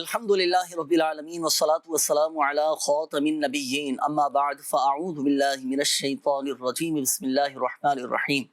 الحمدللہ رب العالمین والصلاة والسلام علی خاتم النبیین اما بعد فاعوذ باللہ من الشیطان الرجیم بسم اللہ الرحمن الرحیم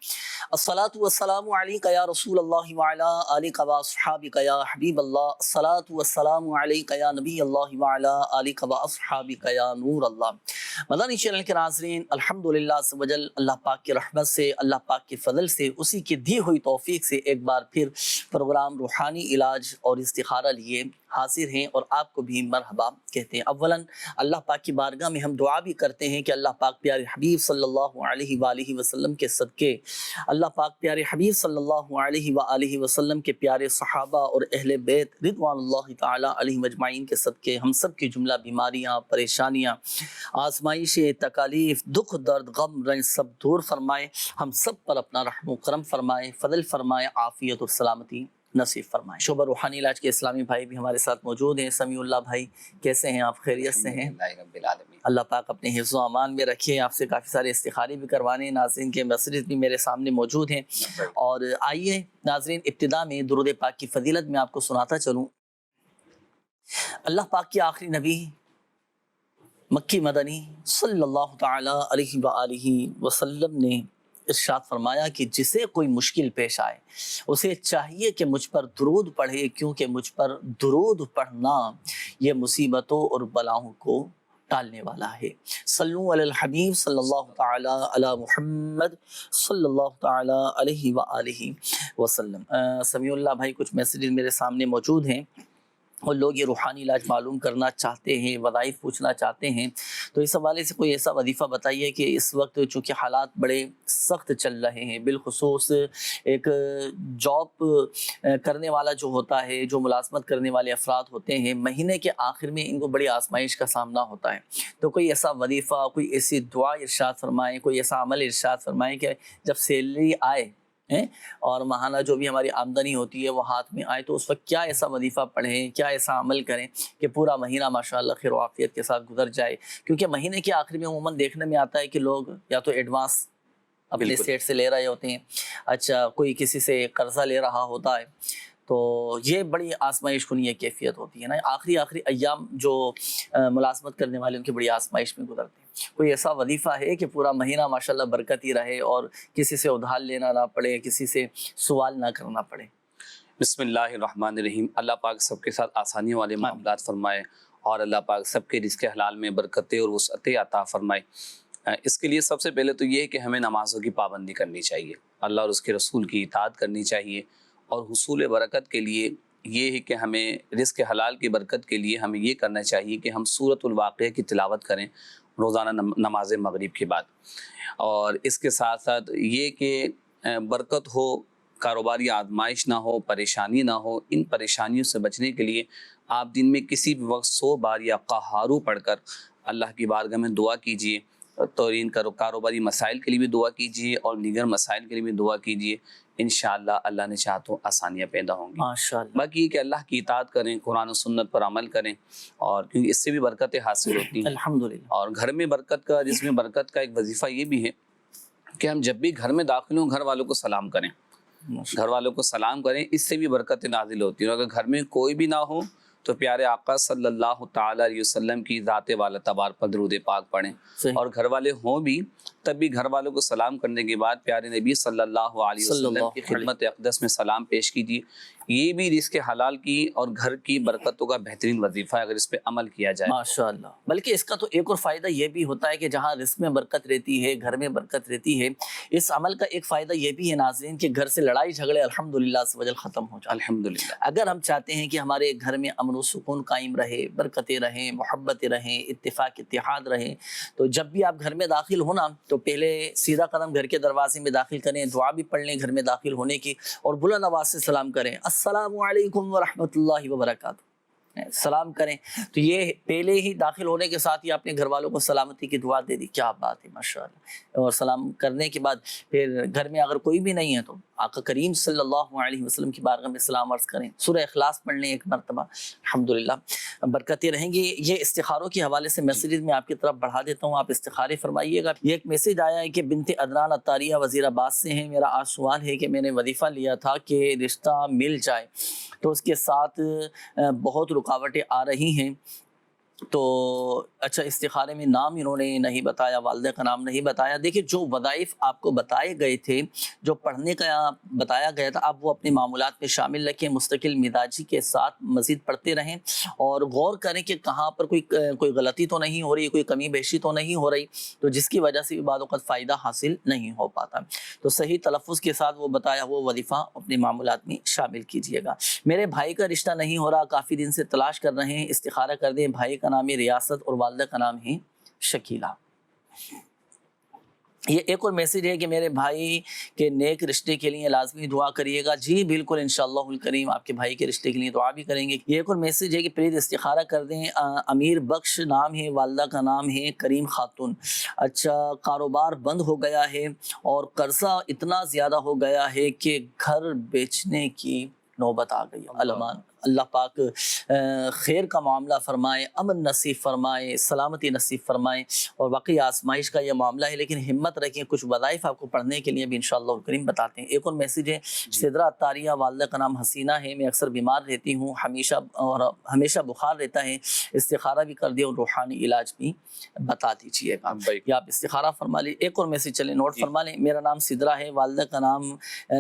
الصلاة والسلام علیک یا رسول اللہ وعلی آلک واصحابک یا حبیب اللہ الصلاة والسلام علیک یا نبی اللہ وعلی آلک واصحابک یا نور اللہ۔ مدنی چینل کے ناظرین، الحمدللہ عز و جل اللہ پاک کی رحمت سے، اللہ پاک کے فضل سے، اسی کی دی ہوئی توفیق سے ایک بار پھر پروگرام روحانی علاج اور استخارہ لیے حاضر ہیں اور آپ کو بھی مرحبا کہتے ہیں۔ اولاً اللہ پاک کی بارگاہ میں ہم دعا بھی کرتے ہیں کہ اللہ پاک پیارے حبیب صلی اللہ علیہ وآلہ وسلم کے صدقے، اللہ پاک پیارے حبیب صلی اللہ علیہ وآلہ وسلم کے پیارے صحابہ اور اہل بیت رضوان اللہ تعالی علیہم اجمعین کے صدقے ہم سب کی جملہ بیماریاں، پریشانیاں، آزمائشیں، تکالیف، دکھ، درد، غم، رنج سب دور فرمائے، ہم سب پر اپنا رحم و کرم فرمائے، فضل فرمائے، عافیت اور سلامتی نصیب فرمائے۔ شعبہ روحانی علاج کے اسلامی بھائی بھی ہمارے ساتھ موجود ہیں۔ سمیع اللہ بھائی کیسے ہیں آپ؟ خیریت سے ہیں؟ اللہ پاک اپنے حفظ و امان میں رکھے۔ آپ سے کافی سارے استخارے بھی کروانے، ناظرین کے مسئلے بھی میرے سامنے موجود ہیں، اور آئیے ناظرین ابتدا میں درود پاک کی فضیلت میں آپ کو سناتا چلوں۔ اللہ پاک کی آخری نبی مکی مدنی صلی اللہ تعالی علیہ وآلہ وسلم نے ارشاد فرمایا کہ جسے کوئی مشکل پیش آئے اسے چاہیے کہ مجھ پر درود پڑھے، کیونکہ مجھ پر درود پڑھنا یہ مصیبتوں اور بلاؤں کو ٹالنے والا ہے۔ صلو علی الحبیب صلی اللہ تعالی علی محمد صلی اللہ تعالی علیہ وآلہ وسلم۔ سمیع اللہ بھائی کچھ میسیجز میرے سامنے موجود ہیں، اور لوگ یہ روحانی علاج معلوم کرنا چاہتے ہیں، وظائف پوچھنا چاہتے ہیں، تو اس حوالے سے کوئی ایسا وظیفہ بتائیے کہ اس وقت چونکہ حالات بڑے سخت چل رہے ہیں، بالخصوص ایک جاب کرنے والا جو ہوتا ہے، جو ملازمت کرنے والے افراد ہوتے ہیں، مہینے کے آخر میں ان کو بڑی آزمائش کا سامنا ہوتا ہے، تو کوئی ایسا وظیفہ، کوئی ایسی دعا ارشاد فرمائیں، کوئی ایسا عمل ارشاد فرمائیں کہ جب سیلری آئے اور ماہانہ جو بھی ہماری آمدنی ہوتی ہے وہ ہاتھ میں آئے، تو اس وقت کیا ایسا وظیفہ پڑھیں، کیا ایسا عمل کریں کہ پورا مہینہ ماشاءاللہ خیر و عافیت کے ساتھ گزر جائے؟ کیونکہ مہینے کے آخر میں عموماً دیکھنے میں آتا ہے کہ لوگ یا تو ایڈوانس اپنے سیٹ سے لے رہے ہوتے ہیں، اچھا کوئی کسی سے قرضہ لے رہا ہوتا ہے، تو یہ بڑی آزمائش کنی کیفیت ہوتی ہے نا۔ آخری ایام جو ملازمت کرنے والے ان کی بڑی آزمائش میں گزرتے ہیں۔ کوئی ایسا وظیفہ ہے کہ پورا مہینہ ماشاءاللہ برکت ہی رہے اور کسی سے ادھار لینا نہ پڑے، کسی سے سوال نہ کرنا پڑے؟ بسم اللہ الرحمن الرحیم۔ اللہ پاک سب کے ساتھ آسانیوں والے معاملات فرمائے، اور اللہ پاک سب کے رزق حلال میں برکتیں اور وسعتیں عطا فرمائے۔ اس کے لیے سب سے پہلے تو یہ ہے کہ ہمیں نمازوں کی پابندی کرنی چاہیے، اللہ اور اس کے رسول کی اطاعت کرنی چاہیے، اور حصول برکت کے لیے یہ ہے کہ ہمیں رزق حلال کی برکت کے لیے ہمیں یہ کرنا چاہیے کہ ہم سورۃ الواقعہ کی تلاوت کریں روزانہ نماز مغرب کے بعد، اور اس کے ساتھ ساتھ یہ کہ برکت ہو، کاروباری آزمائش نہ ہو، پریشانی نہ ہو۔ ان پریشانیوں سے بچنے کے لیے آپ دن میں کسی بھی وقت 100 بار یا قہارو پڑھ کر اللہ کی بارگاہ میں دعا کیجیے، تو ان کاروباری مسائل کے لیے بھی دعا کیجیے اور دیگر مسائل کے لیے بھی دعا کیجیے، انشاءاللہ اللہ نے چاہا تو آسانیاں پیدا ہوں گی۔ ماشاءاللہ۔ باقی یہ کہ اللہ کی اطاعت کریں، قرآن و سنت پر عمل کریں، اور کیونکہ اس سے بھی برکتیں حاصل ہوتی ہیں الحمدللہ۔ اور گھر میں برکت کا، جس میں برکت کا ایک وظیفہ یہ بھی ہے کہ ہم جب بھی گھر میں داخل ہوں گھر والوں کو سلام کریں، گھر والوں کو سلام کریں، اس سے بھی برکتیں نازل ہوتی ہیں۔ اور اگر گھر میں کوئی بھی نہ ہو تو پیارے آقا صلی اللہ تعالی علیہ وسلم کی ذات والا تبار پر درود پاک پڑھیں، اور گھر والے ہوں بھی تب بھی گھر والوں کو سلام کرنے کے بعد پیارے نبی صلی اللہ علیہ وسلم کی خدمت اقدس میں سلام پیش کیجیے۔ یہ بھی رزق حلال کی اور گھر کی برکتوں کا بہترین وظیفہ ہے اگر اس پہ عمل کیا جائے ماشاءاللہ۔ بلکہ اس کا تو ایک اور فائدہ یہ بھی ہوتا ہے کہ جہاں رزق میں برکت رہتی ہے، گھر میں برکت رہتی ہے، اس عمل کا ایک فائدہ یہ بھی ہے ناظرین کہ گھر سے لڑائی جھگڑے الحمدللہ سے وجل ختم ہو جاتے ہیں۔ الحمدللہ۔ اگر ہم چاہتے ہیں کہ ہمارے گھر میں امن و سکون قائم رہے، برکتیں رہیں، محبتیں رہیں، اتفاق اتحاد رہیں، تو جب بھی آپ گھر میں داخل ہونا تو پہلے سیدھا قدم گھر کے دروازے میں داخل کریں، دعا بھی پڑھ لیں گھر میں داخل ہونے کی، اور بلند آواز سے سلام کریں، السلام علیکم ورحمۃ اللہ وبرکاتہ، سلام کریں۔ تو یہ پہلے ہی داخل ہونے کے ساتھ ہی اپنے گھر والوں کو سلامتی کی دعا دے دی، کیا بات ہے ماشاءاللہ۔ اور سلام کرنے کے بعد پھر گھر میں اگر کوئی بھی نہیں ہے تو آقا کریم صلی اللہ علیہ وسلم کی بارگاہ میں سلام عرض کریں، سورہ اخلاص پڑھ لیں ایک مرتبہ، الحمدللہ برکتیں رہیں گی۔ یہ استخاروں کے حوالے سے میسیجز میں آپ کی طرف بڑھا دیتا ہوں، آپ استخارے فرمائیے گا۔ یہ ایک میسیج آیا ہے کہ بنت عدنان عطاریہ وزیر آباد سے ہیں، میرا آج سوال ہے کہ میں نے وظیفہ لیا تھا کہ رشتہ مل جائے تو اس کے ساتھ بہت رکاوٹیں آ رہی ہیں تو اچھا استخارے میں نام انہوں نے نہیں بتایا، والدہ کا نام نہیں بتایا. دیکھیے جو وظائف آپ کو بتائے گئے تھے، جو پڑھنے کا بتایا گیا تھا، آپ وہ اپنے معمولات میں شامل رکھیں، مستقل مزاجی کے ساتھ مزید پڑھتے رہیں اور غور کریں کہ کہاں پر کوئی غلطی تو نہیں ہو رہی، کوئی کمی بیشی تو نہیں ہو رہی، تو جس کی وجہ سے بھی بعض اوقات فائدہ حاصل نہیں ہو پاتا. تو صحیح تلفظ کے ساتھ وہ بتایا وہ وظیفہ اپنے معمولات میں شامل کیجیے گا. میرے بھائی کا رشتہ نہیں ہو رہا، کافی دن سے تلاش کر رہے ہیں، استخارہ کر دیں. بھائی کا نام ہے ریاست اور والدہ کا نام ہے شکیلہ. یہ ایک اور میسیج ہے کہ میرے بھائی کے نیک رشتے کے لیے لازمی دعا کریے گا. جی بالکل انشاءاللہ الکریم آپ کے بھائی کے رشتے کے لیے دعا بھی کریں گے. یہ ایک اور میسیج ہے کہ پلیز استخارہ کر دیں. امیر بخش نام ہے، والدہ کا نام ہے کریم خاتون. اچھا کاروبار بند ہو گیا ہے اور قرضہ اتنا زیادہ ہو گیا ہے کہ گھر بیچنے کی نوبت آ گئی. علمان اللہ پاک خیر کا معاملہ فرمائے، امن نصیب فرمائے، سلامتی نصیب فرمائے. اور واقعی آزمائش کا یہ معاملہ ہے، لیکن ہمت رکھیں، کچھ وظائف آپ کو پڑھنے کے لیے بھی انشاءاللہ کریم بتاتے ہیں. ایک اور میسیج ہے سدرہ عطاریہ، والدہ کا نام حسینہ ہے. میں اکثر بیمار رہتی ہوں، ہمیشہ بخار رہتا ہے. استخارہ بھی کر دیں اور روحانی علاج بھی بتا دیجیے گا. یا آپ استخارہ فرما لیں. ایک اور میسیج چلیں نوٹ فرما لیں. میرا نام سدرہ ہے، والدہ کا نام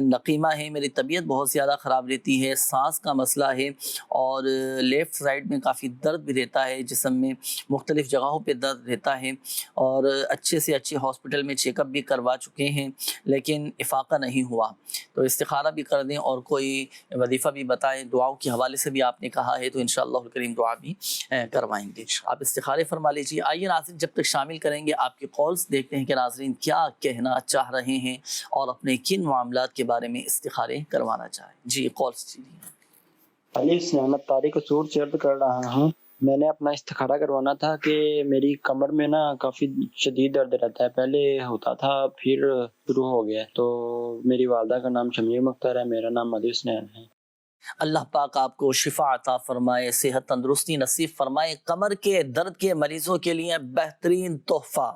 نقیمہ ہے. میری طبیعت بہت زیادہ خراب رہتی ہے، سانس کا مسئلہ ہے اور لیفٹ سائڈ میں کافی درد بھی رہتا ہے، جسم میں مختلف جگہوں پہ درد رہتا ہے اور اچھے سے اچھے ہاسپٹل میں چیک اپ بھی کروا چکے ہیں لیکن افاقہ نہیں ہوا. تو استخارہ بھی کر دیں اور کوئی وظیفہ بھی بتائیں. دعاؤں کے حوالے سے بھی آپ نے کہا ہے تو انشاءاللہ الکریم دعا بھی کروائیں گے. آپ استخارے فرما لیجیے. آئیے ناظرین جب تک شامل کریں گے آپ کے کالز، دیکھتے ہیں کہ ناظرین کیا کہنا چاہ رہے ہیں اور اپنے کن معاملات کے بارے میں استخارے کروانا چاہیں. جی کالز دیجیے. علی سنانت طارق قصور سے عرض کر رہا ہوں. میں نے اپنا استخارہ کروانا تھا کہ میری کمر میں نا کافی شدید درد رہتا ہے. پہلے ہوتا تھا پھر شروع ہو گیا. تو میری والدہ کا نام شمیم مختار ہے، میرا نام علی حسنین ہے. اللہ پاک آپ کو شفا عطا فرمائے، صحت تندرستی نصیب فرمائے. کمر کے درد کے مریضوں کے لیے بہترین تحفہ،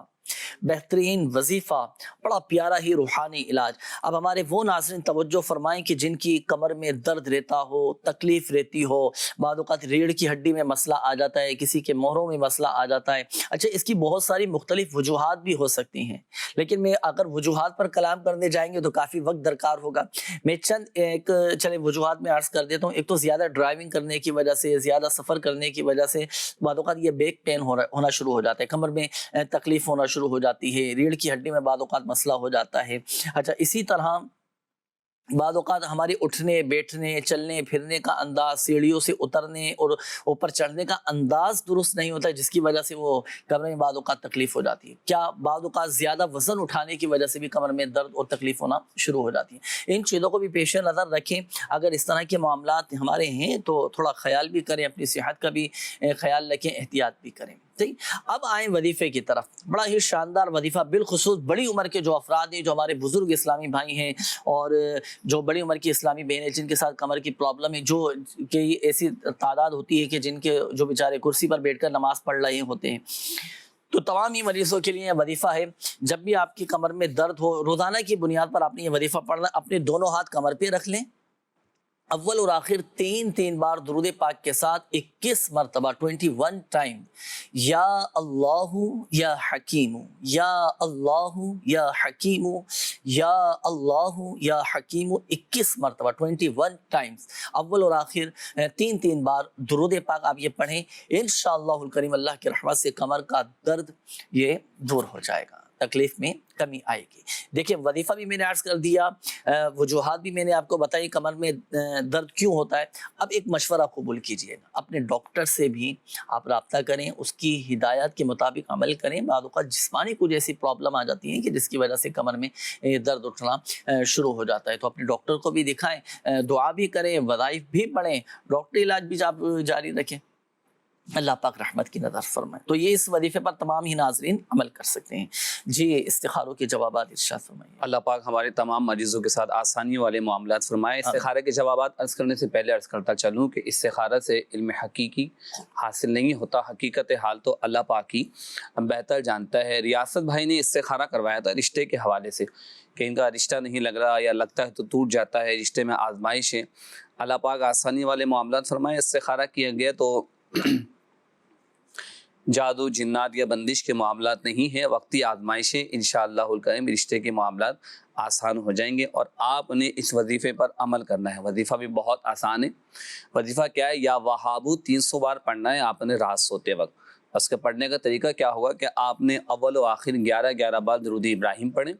بہترین وظیفہ، بڑا پیارا ہی روحانی علاج. اب ہمارے وہ ناظرین توجہ فرمائیں کہ جن کی کمر میں درد رہتا ہو، تکلیف رہتی ہو، بعض اوقات ریڑھ کی ہڈی میں مسئلہ آ جاتا ہے، کسی کے موہروں میں مسئلہ آ جاتا ہے. اچھا اس کی بہت ساری مختلف وجوہات بھی ہو سکتی ہیں، لیکن میں اگر وجوہات پر کلام کرنے جائیں گے تو کافی وقت درکار ہوگا. میں چند ایک چلے وجوہات میں عرض کر دیتا ہوں. ایک تو زیادہ ڈرائیونگ کرنے کی وجہ سے، زیادہ سفر کرنے کی وجہ سے بعض اوقات یہ بیک پین ہونا شروع ہو جاتا ہے، کمر میں تکلیف ہونا شروع ہو جاتی ہے، ریڑھ کی ہڈی میں بعض اوقات مسئلہ ہو جاتا ہے. اچھا اسی طرح بعض اوقات ہمارے اٹھنے بیٹھنے چلنے پھرنے کا انداز، سیڑھیوں سے اترنے اور اوپر چڑھنے کا انداز درست نہیں ہوتا ہے، جس کی وجہ سے وہ کمر میں بعض اوقات تکلیف ہو جاتی ہے. کیا بعض اوقات زیادہ وزن اٹھانے کی وجہ سے بھی کمر میں درد اور تکلیف ہونا شروع ہو جاتی ہے. ان چیزوں کو بھی پیش نظر رکھیں. اگر اس طرح کے معاملات ہمارے ہیں تو تھوڑا خیال بھی کریں، اپنی صحت کا بھی خیال رکھیں، احتیاط بھی کریں. اب آئیں وظیفے کی طرف. بڑا ہی شاندار وظیفہ، بالخصوص بڑی عمر کے جو افراد ہیں، جو ہمارے بزرگ اسلامی بھائی ہیں اور جو بڑی عمر کی اسلامی بہنیں جن کے ساتھ کمر کی پرابلم ہے، جو کہ ایسی تعداد ہوتی ہے کہ جن کے جو بیچارے کرسی پر بیٹھ کر نماز پڑھ رہے ہوتے ہیں، تو تمام ہی مریضوں کے لیے یہ وظیفہ ہے. جب بھی آپ کی کمر میں درد ہو، روزانہ کی بنیاد پر آپ نے یہ وظیفہ پڑھنا. اپنے دونوں ہاتھ کمر پہ رکھ لیں، اول اور آخر تین بار درود پاک کے ساتھ 21 مرتبہ 21 ٹائم یا اللہ یا حکیم، یا اللہ یا حکیم، یا اللہ یا حکیم، 21 مرتبہ 21 ٹائمز اول اور آخر تین بار درود پاک آپ یہ پڑھیں. انشاءاللہ الکریم اللہ کی رحمت سے کمر کا درد یہ دور ہو جائے گا، تکلیف میں کمی آئے گی. دیکھیں وظیفہ بھی میں نے عرض کر دیا، وجوہات بھی میں نے آپ کو بتائی کمر میں درد کیوں ہوتا ہے. اب ایک مشورہ قبول کیجئے گا، اپنے ڈاکٹر سے بھی آپ رابطہ کریں، اس کی ہدایات کے مطابق عمل کریں. بعض اوقات جسمانی کچھ ایسی پرابلم آ جاتی ہیں کہ جس کی وجہ سے کمر میں درد اٹھنا شروع ہو جاتا ہے، تو اپنے ڈاکٹر کو بھی دکھائیں، دعا بھی کریں، وظائف بھی پڑھیں، ڈاکٹری علاج بھی آپ جاری رکھیں. اللہ پاک رحمت کی نظر فرمائے۔ تو یہ اس وظیفے پر تمام ہی ناظرین عمل کر سکتے ہیں۔ جی استخاروں کے جوابات ارشاد فرمائیے۔ اللہ پاک ہمارے تمام مریضوں کے ساتھ آسانی والے معاملات فرمائے۔ استخارے کے جوابات عرض کرنے سے پہلے عرض کرتا چلوں کہ استخارہ سے علم حقیقی حاصل نہیں ہوتا، حقیقت حال تو اللہ پاک کی بہتر جانتا ہے۔ ریاست بھائی نے استخارہ کروایا تھا رشتے کے حوالے سے کہ ان کا رشتہ نہیں لگ رہا یا لگتا ہے تو ٹوٹ جاتا ہے، رشتے میں آزمائش ہے۔ اللہ پاک آسانی والے معاملات فرمائے۔ استخارہ کیا گیا تو جادو جنات یا بندش کے معاملات نہیں ہے، وقتی آزمائشیں انشاءاللہ الکریم رشتے کے معاملات آسان ہو جائیں گے، اور آپ نے اس وظیفے پر عمل کرنا ہے۔ وظیفہ بھی بہت آسان ہے۔ وظیفہ کیا ہے؟ یا وہابو 300 بار پڑھنا ہے آپ نے رات سوتے وقت۔ اس کے پڑھنے کا طریقہ کیا ہوگا کہ آپ نے اول و آخر 11 بار درود ابراہیم پڑھیں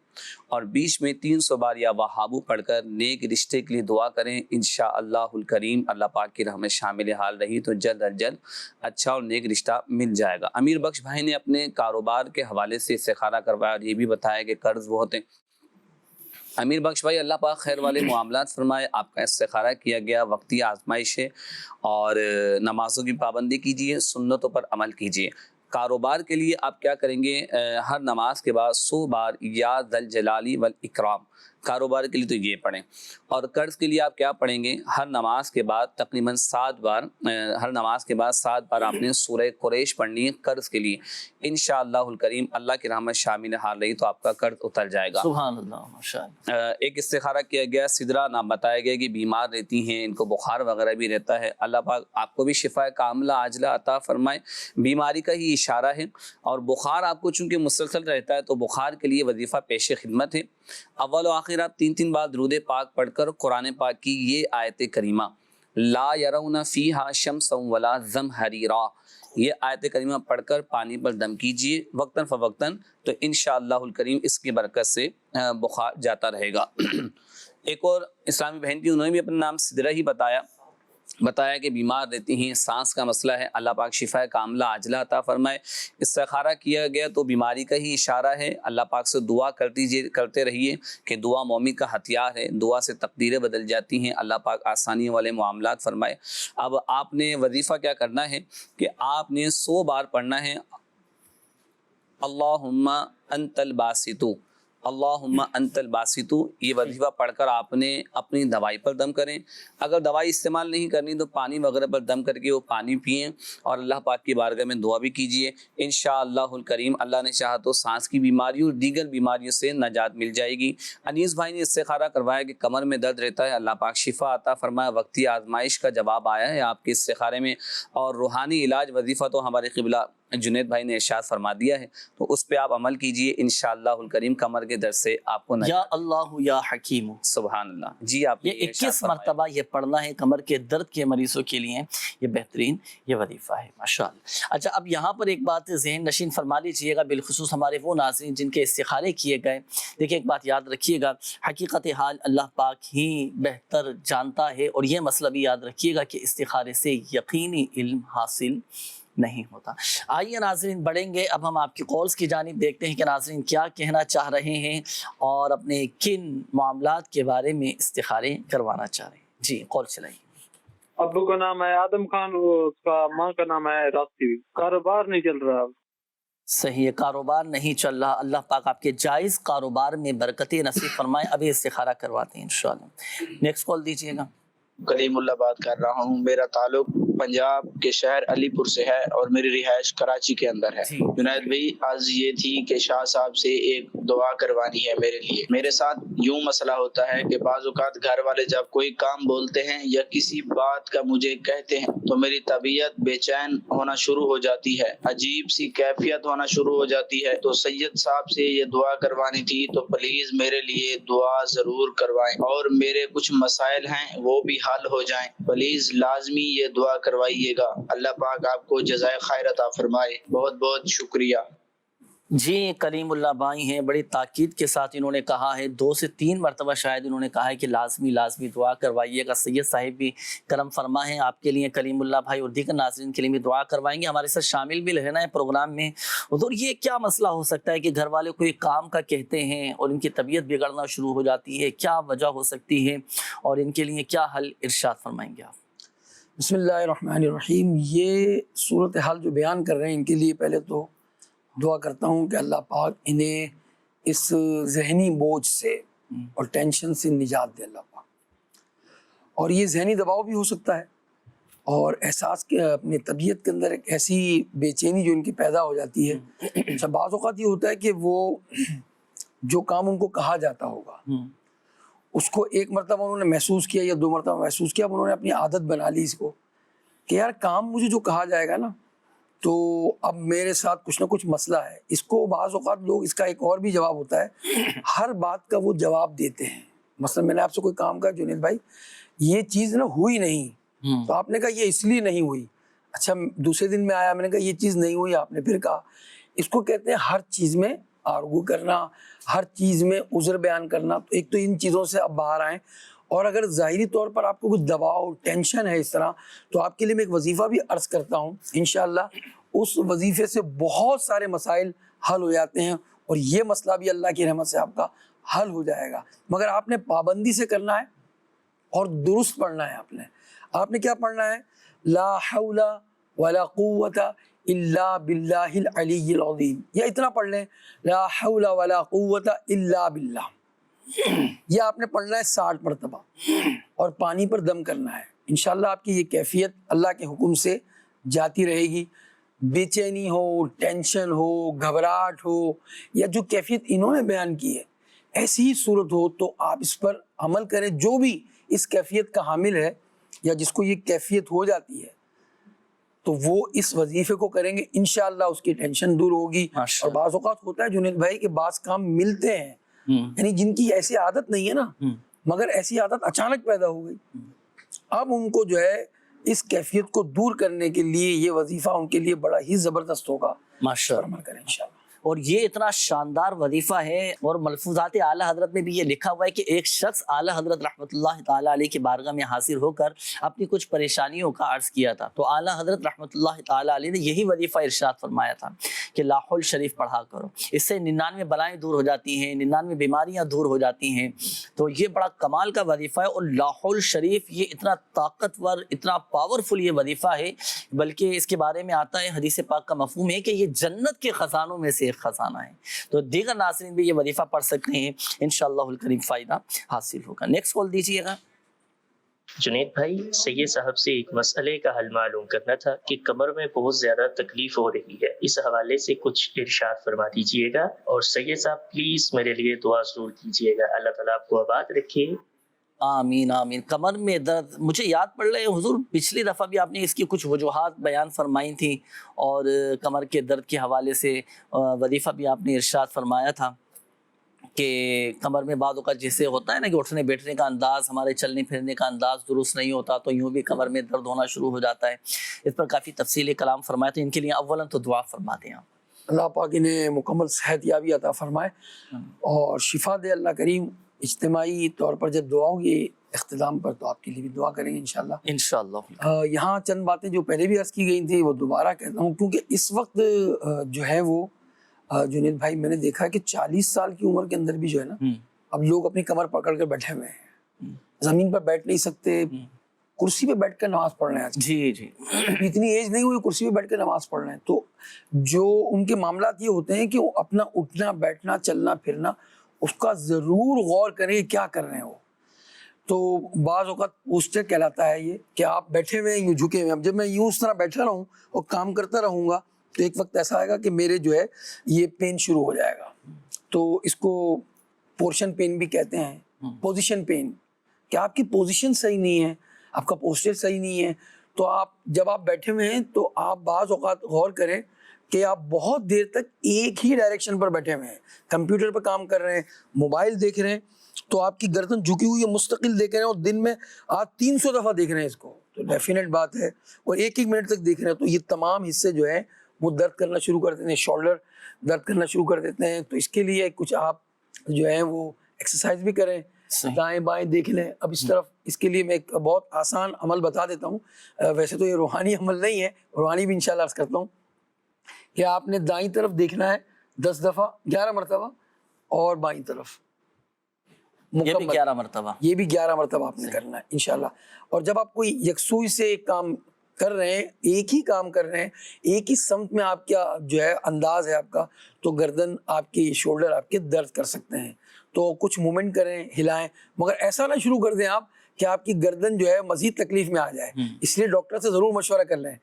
اور بیچ میں 300 بار یا وہابو پڑھ کر نیک رشتے کے لیے دعا کریں۔ انشاءاللہ الکریم اللہ پاک کی رحمت شامل حال رہی تو جلد از جلد اچھا اور نیک رشتہ مل جائے گا۔ امیر بخش بھائی نے اپنے کاروبار کے حوالے سے استخارہ کروایا اور یہ بھی بتایا کہ قرض بہت ہیں۔ امیر بخش بھائی اللہ پاک خیر والے معاملات فرمائے۔ آپ کا استخارہ کیا گیا، وقتی آزمائش ہے، اور نمازوں کی پابندی کیجیے، سنتوں پر عمل کیجیے۔ کاروبار کے لیے آپ کیا کریں گے؟ ہر نماز کے بعد 100 بار یا ذا الجلال والاکرام، کاروبار کے لیے تو یہ پڑھیں۔ اور قرض کے لیے آپ کیا پڑھیں گے؟ ہر نماز کے بعد تقریباً 7 بار، ہر نماز کے بعد 7 بار آپ نے سورہ قریش پڑھنی ہے قرض کے لیے۔ انشاءاللہ الکریم اللہ کی رحمت شامل حال رہی تو آپ کا قرض اتر جائے گا۔ سبحان اللہ، ماشاءاللہ۔ ایک استخارہ کیا گیا، سدرا نام بتایا گیا کہ بیمار رہتی ہیں، ان کو بخار وغیرہ بھی رہتا ہے، اللہ پاک آپ کو بھی شفا کاملہ عاجلہ عطا فرمائے۔ بیماری کا ہی اشارہ ہے، اور بخار آپ کو چونکہ مسلسل رہتا ہے تو بخار کے لیے وظیفہ پیش خدمت ہے۔ اول و آخر آپ 3 بار درود پاک پڑھ کر قرآن پاک کی یہ آیت کریمہ لا یرون فیہا شمسا ولا زمہریرا، یہ آیت کریمہ پڑھ کر پانی پر دم کیجئے وقتاً فوقتاً، تو انشاءاللہ الکریم اس کی برکت سے بخار جاتا رہے گا۔ ایک اور اسلامی بہن تھی، انہوں نے بھی اپنا نام سدرہ ہی بتایا کہ بیمار رہتی ہیں، سانس کا مسئلہ ہے، اللہ پاک شفا کاملہ عاجلہ عطا فرمائے۔ استخارہ کیا گیا تو بیماری کا ہی اشارہ ہے، اللہ پاک سے دعا کرتے رہیے کہ دعا مومن کا ہتھیار ہے، دعا سے تقدیریں بدل جاتی ہیں، اللہ پاک آسانی والے معاملات فرمائے۔ اب آپ نے وظیفہ کیا کرنا ہے کہ آپ نے 100 بار پڑھنا ہے اللہم انت الباسط، اللہم انت الباسط۔ یہ وظیفہ پڑھ کر آپ نے اپنی دوائی پر دم کریں، اگر دوائی استعمال نہیں کرنی تو پانی وغیرہ پر دم کر کے وہ پانی پئیں، اور اللہ پاک کی بارگاہ میں دعا بھی کیجیے۔ انشاءاللہ الکریم اللہ نے چاہا تو سانس کی بیماری اور دیگر بیماریوں سے نجات مل جائے گی۔ انیس بھائی نے استخارہ کروایا کہ کمر میں درد رہتا ہے، اللہ پاک شفا عطا فرمائے، وقتی آزمائش کا جواب آیا ہے آپ کے استخارے میں، اور روحانی علاج وظیفہ تو ہمارے قبلہ جنید بھائی نے ارشاد فرما دیا ہے، تو اس پہ آپ عمل کیجئے، انشاءاللہ الکریم کمر کے درد سے آپ کو یا اللہ یا حکیم، سبحان اللہ۔ جی آپ یہ 21 مرتبہ یہ پڑھنا ہے کمر کے درد کے مریضوں کے لیے، یہ بہترین یہ وظیفہ ہے ماشاءاللہ۔ اچھا اب یہاں پر ایک بات ذہن نشین فرما لیجیے گا، بالخصوص ہمارے وہ ناظرین جن کے استخارے کیے گئے۔ دیکھیں ایک بات یاد رکھیے گا، حقیقت حال اللہ پاک ہی بہتر جانتا ہے، اور یہ مسئلہ بھی یاد رکھیے گا کہ استخارے سے یقینی علم حاصل نہیں ہوتا۔ آئیے ناظرین بڑھیں گے، اب ہم آپ کی کالز کی جانب دیکھتے ہیں کہ ناظرین کیا کہنا چاہ رہے ہیں اور اپنے کن معاملات کے بارے میں استخارے کروانا چاہ رہے ہیں۔ جی کال چلائیے۔ ابو کا نام ہے آدم خان، اس کا ماں کا نام ہے راستی۔ کاروبار نہیں چل رہا۔ صحیح ہے، کاروبار نہیں چل رہا، اللہ پاک آپ کے جائز کاروبار میں برکتیں نصیب فرمائے۔ ابھی استخارہ کرواتے ہیں انشاءاللہ۔ نیکسٹ کال دیجیے گا۔ کلیم اللہ بات کر رہا ہوں، میرا تعلق پنجاب کے شہر علی پور سے ہے اور میری رہائش کراچی کے اندر ہے۔ جنید بھائی آج یہ تھی کہ شاہ صاحب سے ایک دعا کروانی ہے میرے لیے۔ میرے ساتھ یوں مسئلہ ہوتا ہے کہ بعض اوقات گھر والے جب کوئی کام بولتے ہیں یا کسی بات کا مجھے کہتے ہیں تو میری طبیعت بے چین ہونا شروع ہو جاتی ہے، عجیب سی کیفیت ہونا شروع ہو جاتی ہے۔ تو سید صاحب سے یہ دعا کروانی تھی، تو پلیز میرے لیے دعا ضرور کروائیں، اور میرے کچھ مسائل ہیں وہ بھی حل ہو جائیں، پلیز لازمی یہ دعا کروائیے گا۔ اللہ پاک آپ کو جزائے خیر عطا فرمائے، بہت بہت شکریہ۔ جی کریم اللہ بھائی ہیں، بڑی تاکید کے ساتھ انہوں نے کہا ہے، 2 سے 3 مرتبہ شاید انہوں نے کہا ہے کہ لازمی دعا کروائیے گا۔ سید صاحب بھی کرم فرما ہے، آپ کے لیے کریم اللہ بھائی اور دیگر ناظرین کے لیے بھی دعا کروائیں گے، ہمارے ساتھ شامل بھی رہنا ہے پروگرام میں۔ حضور یہ کیا مسئلہ ہو سکتا ہے کہ گھر والے کوئی کام کا کہتے ہیں اور ان کی طبیعت بگڑنا شروع ہو جاتی ہے، کیا وجہ ہو سکتی ہے اور ان کے لیے کیا حل ارشاد فرمائیں گے آپ؟ بسم اللہ الرحمن الرحیم. یہ صورتحال جو بیان کر رہے ہیں ان کے لیے پہلے تو دعا کرتا ہوں کہ اللہ پاک انہیں اس ذہنی بوجھ سے اور ٹینشن سے نجات دے اللہ پاک. اور یہ ذہنی دباؤ بھی ہو سکتا ہے اور احساس کے اپنی طبیعت کے اندر ایک ایسی بے چینی جو ان کی پیدا ہو جاتی ہے. اچھا بعض اوقات یہ ہوتا ہے کہ وہ جو کام ان کو کہا جاتا ہوگا اس کو ایک مرتبہ انہوں نے محسوس کیا یا 2 مرتبہ محسوس کیا، اب انہوں نے اپنی عادت بنا لی اس کو کہ یار کام مجھے جو کہا جائے گا نا تو اب میرے ساتھ کچھ نہ کچھ مسئلہ ہے. اس کو بعض اوقات لوگ اس کا ایک اور بھی جواب ہوتا ہے، ہر بات کا وہ جواب دیتے ہیں. مثلا میں نے آپ سے کوئی کام کہا جنید بھائی یہ چیز نا ہوئی نہیں، تو آپ نے کہا یہ اس لیے نہیں ہوئی. اچھا دوسرے دن میں آیا، میں نے کہا یہ چیز نہیں ہوئی، آپ نے پھر کہا. اس کو کہتے ہیں ہر چیز میں آرگو کرنا، ہر چیز میں عذر بیان کرنا. تو ایک تو ان چیزوں سے اب باہر آئیں، اور اگر ظاہری طور پر آپ کو کچھ دباؤ ٹینشن ہے اس طرح، تو آپ کے لیے میں ایک وظیفہ بھی عرض کرتا ہوں. انشاءاللہ اس وظیفے سے بہت سارے مسائل حل ہو جاتے ہیں اور یہ مسئلہ بھی اللہ کی رحمت سے آپ کا حل ہو جائے گا. مگر آپ نے پابندی سے کرنا ہے اور درست پڑھنا ہے. آپ نے کیا پڑھنا ہے؟ لا حول ولا قوت الا باللہ العلی العظیم. یہ اتنا پڑھ لیں، لا حول ولا قوت الا باللہ. یہ آپ نے پڑھنا ہے 60 مرتبہ اور پانی پر دم کرنا ہے. انشاءاللہ آپ کی یہ کیفیت اللہ کے حکم سے جاتی رہے گی. بے چینی ہو، ٹینشن ہو، گھبراہٹ ہو، یا جو کیفیت انہوں نے بیان کی ہے ایسی ہی صورت ہو تو آپ اس پر عمل کریں. جو بھی اس کیفیت کا حامل ہے یا جس کو یہ کیفیت ہو جاتی ہے تو وہ اس وظیفے کو کریں گے، انشاءاللہ اس کی ٹینشن دور ہوگی. اور بعض اوقات ہوتا ہے جنید بھائی کہ بعض کام ملتے ہیں، یعنی جن کی ایسی عادت نہیں ہے نا، مگر ایسی عادت اچانک پیدا ہو گئی. اب ان کو جو ہے اس کیفیت کو دور کرنے کے لیے یہ وظیفہ ان کے لیے بڑا ہی زبردست ہوگا. ماشاءاللہ عمل کریں انشاءاللہ. اور یہ اتنا شاندار وظیفہ ہے، اور ملفوظات اعلیٰ حضرت میں بھی یہ لکھا ہوا ہے کہ ایک شخص اعلیٰ حضرت رحمۃ اللہ تعالیٰ علیہ کی بارگاہ میں حاضر ہو کر اپنی کچھ پریشانیوں کا عرض کیا تھا، تو اعلیٰ حضرت رحمۃ اللہ تعالیٰ علیہ نے یہی وظیفہ ارشاد فرمایا تھا کہ لاحول شریف پڑھا کرو، اس سے 99 بلائیں دور ہو جاتی ہیں، 99 بیماریاں دور ہو جاتی ہیں. تو یہ بڑا کمال کا وظیفہ ہے. اور لاحول شریف یہ اتنا طاقتور، اتنا پاورفل یہ وظیفہ ہے، بلکہ اس کے بارے میں آتا ہے حدیث پاک کا مفہوم ہے کہ یہ جنت کے خزانوں میں سے ایک خزانہ ہے. تو دیگر ناظرین بھی یہ وظیفہ پڑھ سکتے ہیں، انشاءاللہ الکریم فائدہ حاصل ہوگا. نیکسٹ کال دیجیے گا. جنید بھائی، سید صاحب سے ایک مسئلے کا حل معلوم کرنا تھا کہ کمر میں بہت زیادہ تکلیف ہو رہی ہے، اس حوالے سے کچھ ارشاد فرما دیجیے گا. اور سید صاحب پلیز میرے لیے دعا ضرور کیجیے گا. اللہ تعالیٰ آپ کو آباد رکھے. آمین آمین. کمر میں درد مجھے یاد پڑ رہے ہیں حضور، پچھلی دفعہ بھی آپ نے اس کی کچھ وجوہات بیان فرمائی تھیں، اور کمر کے درد کے حوالے سے وظیفہ بھی آپ نے ارشاد فرمایا تھا کہ کمر میں بعض اوقات جیسے ہوتا ہے نا کہ اٹھنے بیٹھنے کا انداز، ہمارے چلنے پھرنے کا انداز درست نہیں ہوتا تو یوں بھی کمر میں درد ہونا شروع ہو جاتا ہے. اس پر کافی تفصیلی کلام فرمایا. تو ان کے لیے اولاً تو دعا فرما دیں آپ. اللہ پاک انہیں مکمل صحت یابی عطا فرمائے اور شفا دے اللہ کریم. اجتماعی طور پر جب دعا ہوگی اختتام پر تو آپ کے لیے بھی دعا کریں گے انشاءاللہ. انشاءاللہ. یہاں چند باتیں جو پہلے بھی عرض کی گئی تھیں وہ دوبارہ کہتا ہوں، کیونکہ اس وقت جو ہے وہ جنید بھائی میں نے دیکھا ہے کہ 40 سال کی عمر کے اندر بھی جو ہے نا اب لوگ اپنی کمر پکڑ کر بیٹھے ہوئے ہیں، زمین پر بیٹھ نہیں سکتے، کرسی پہ بیٹھ کر نماز پڑھ رہے ہیں. جی جی. اتنی ایج نہیں ہوئی کرسی پہ بیٹھ کر نماز پڑھ رہے ہیں. تو جو ان کے معاملات یہ ہوتے ہیں کہ وہ اپنا اٹھنا بیٹھنا چلنا پھرنا اس کا ضرور غور کریں کیا کر رہے ہیں وہ. تو بعض اوقات پوسٹر کہلاتا ہے یہ کہ آپ بیٹھے ہوئے ہیں یوں جھکے ہوئے. اب جب میں یوں اس طرح بیٹھا رہوں اور کام کرتا رہوں گا تو ایک وقت ایسا آئے گا کہ میرے جو ہے یہ پین شروع ہو جائے گا. تو اس کو پورشن پین بھی کہتے ہیں، پوزیشن پین، کہ آپ کی پوزیشن صحیح نہیں ہے، آپ کا پوسچر صحیح نہیں ہے. تو آپ جب آپ بیٹھے ہوئے ہیں تو آپ بعض اوقات غور کریں کہ آپ بہت دیر تک ایک ہی ڈائریکشن پر بیٹھے ہوئے ہیں، کمپیوٹر پہ کام کر رہے ہیں، موبائل دیکھ رہے ہیں، تو آپ کی گردن جھکی ہوئی ہے، مستقل دیکھ رہے ہیں، اور دن میں آپ 300 دفعہ دیکھ رہے ہیں اس کو، تو ڈیفینیٹ بات ہے. اور ایک منٹ تک دیکھ رہے ہیں تو یہ تمام حصے جو ہیں وہ درد کرنا شروع کر دیتے ہیں، شولڈر درد کرنا شروع کر دیتے ہیں. تو اس کے لیے کچھ آپ جو ہے وہ ایکسرسائز بھی کریں، دائیں بائیں دیکھ لیں. اب اس طرف اس کے لیے میں ایک بہت آسان عمل بتا دیتا ہوں. ویسے تو یہ روحانی عمل نہیں ہے، روحانی بھی انشاءاللہ عرض کرتا ہوں کہ آپ نے دائیں طرف دیکھنا ہے 10 دفعہ 11 مرتبہ، اور بائیں طرف یہ بھی مکمل 11 مرتبہ. یہ بھی 11 مرتبہ آپ نے کرنا ہے انشاءاللہ. اور جب آپ کوئی یکسوئی سے ایک کام کر رہے ہیں، ایک ہی کام کر رہے ہیں، ایک ہی سمت میں آپ کا جو ہے انداز ہے آپ کا، تو گردن آپ کی، شولڈر آپ کے درد کر سکتے ہیں. تو کچھ مومنٹ کریں، ہلائیں، مگر ایسا نہ شروع کر دیں آپ کہ آپ کی گردن جو ہے مزید تکلیف میں آ جائے. اس لیے ڈاکٹر سے ضرور مشورہ کر لیں.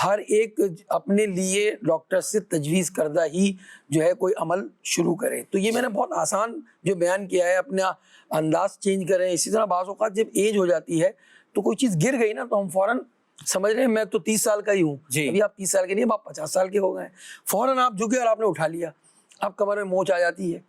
ہر ایک اپنے لیے ڈاکٹر سے تجویز کردہ ہی جو ہے کوئی عمل شروع کرے. تو یہ میں نے بہت آسان جو بیان کیا ہے، اپنا انداز چینج کریں. اسی طرح بعض اوقات جب ایج ہو جاتی ہے تو کوئی چیز گر گئی نا تو ہم فوراً سمجھ رہے ہیں میں تو 30 سال کا ہی ہوں. ابھی آپ 30 سال کے نہیں، اب آپ 50 سال کے ہو گئے ہیں. فوراً آپ جھکے اور آپ نے اٹھا لیا، آپ کمر میں موچ آ جاتی ہے.